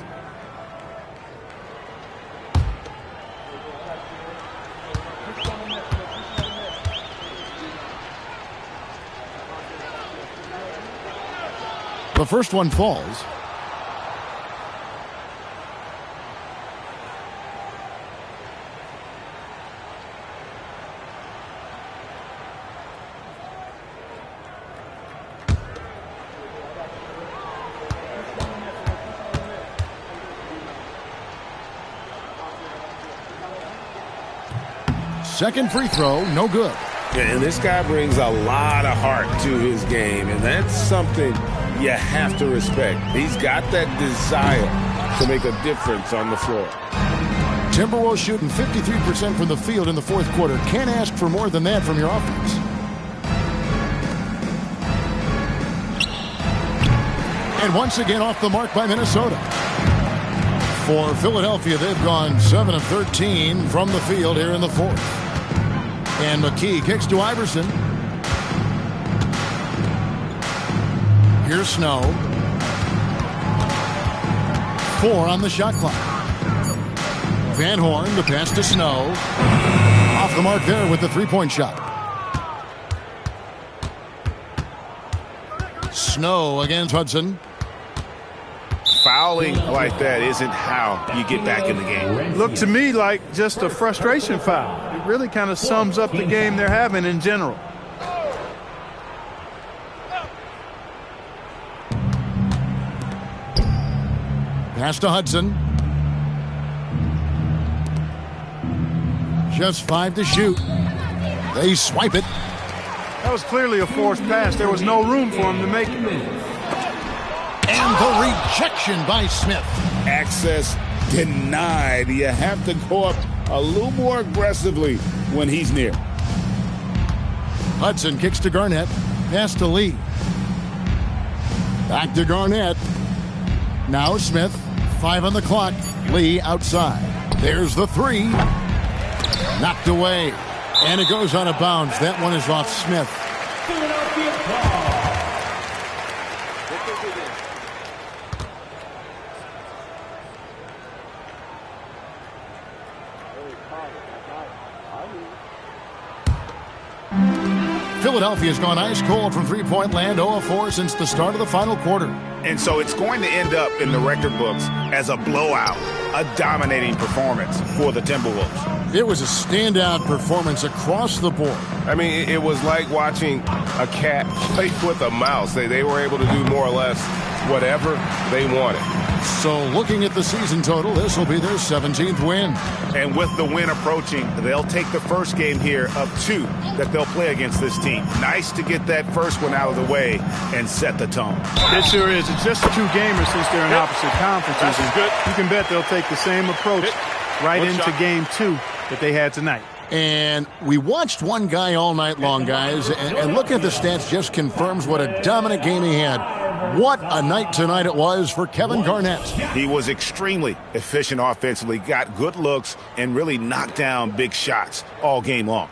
The first one falls. Second free throw, no good. And this guy brings a lot of heart to his game, and that's something you have to respect. He's got that desire to make a difference on the floor. Timberwolves shooting 53% from the field in the fourth quarter. Can't ask for more than that from your offense. And once again off the mark by Minnesota. For Philadelphia, they've gone 7 of 13 from the field here in the fourth. And McKee kicks to Iverson. Here's Snow. 4 on the shot clock. Van Horn, the pass to Snow. Off the mark there with the three-point shot. Snow against Hudson. Fouling like that isn't how you get back in the game. Looked to me like just a frustration foul. It really kind of sums up the game they're having in general. Pass to Hudson. Just 5 to shoot. They swipe it. That was clearly a forced pass. There was no room for him to make it. And the rejection by Smith. Access denied. You have to go up a little more aggressively when he's near. Hudson kicks to Garnett. Pass to Lee. Back to Garnett. Now Smith. 5 on the clock. Lee outside. There's the 3. Knocked away. And it goes out of bounds. That one is off Smith. Philadelphia ball. Philadelphia's gone ice cold from three-point land, 0 of 4 since the start of the final quarter. And so it's going to end up in the record books as a blowout, a dominating performance for the Timberwolves. It was a standout performance across the board. I mean, it was like watching a cat play with a mouse. They were able to do more or less whatever they wanted. So looking at the season total, this will be their 17th win. And with the win approaching, they'll take the first game here of 2 that they'll play against this team. Nice to get that first one out of the way and set the tone. It sure is. It's just 2 gamers since they're in opposite conferences. And good. You can bet they'll take the same approach right into game 2 that they had tonight. And we watched one guy all night long, guys, and looking at the stats just confirms what a dominant game he had. What a night tonight it was for Kevin Garnett. He was extremely efficient offensively, got good looks, and really knocked down big shots all game long.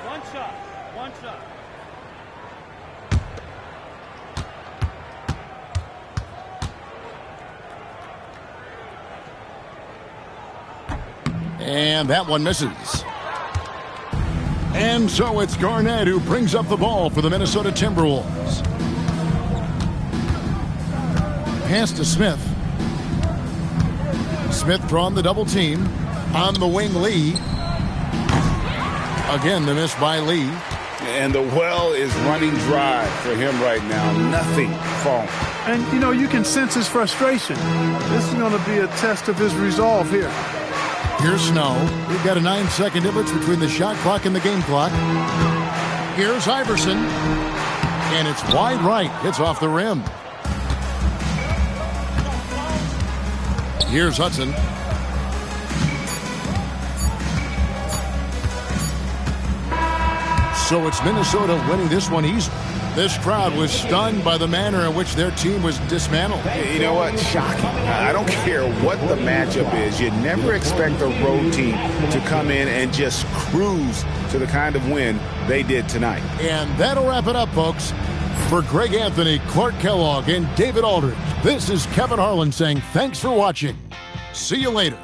One shot. One shot. And that one misses. And so it's Garnett who brings up the ball for the Minnesota Timberwolves. Pass to Smith. Smith drawn the double team. On the wing, Lee. Again, the miss by Lee. And the well is running dry for him right now. Nothing falling. And, you know, you can sense his frustration. This is going to be a test of his resolve here. Here's Snow. We've got a 9-second difference between the shot clock and the game clock. Here's Iverson. And it's wide right. It's off the rim. Here's Hudson. So it's Minnesota winning this one easily. This crowd was stunned by the manner in which their team was dismantled. You know what? Shocking. I don't care what the matchup is. You never expect a road team to come in and just cruise to the kind of win they did tonight. And that'll wrap it up, folks. For Greg Anthony, Clark Kellogg, and David Aldridge, this is Kevin Harlan saying thanks for watching. See you later.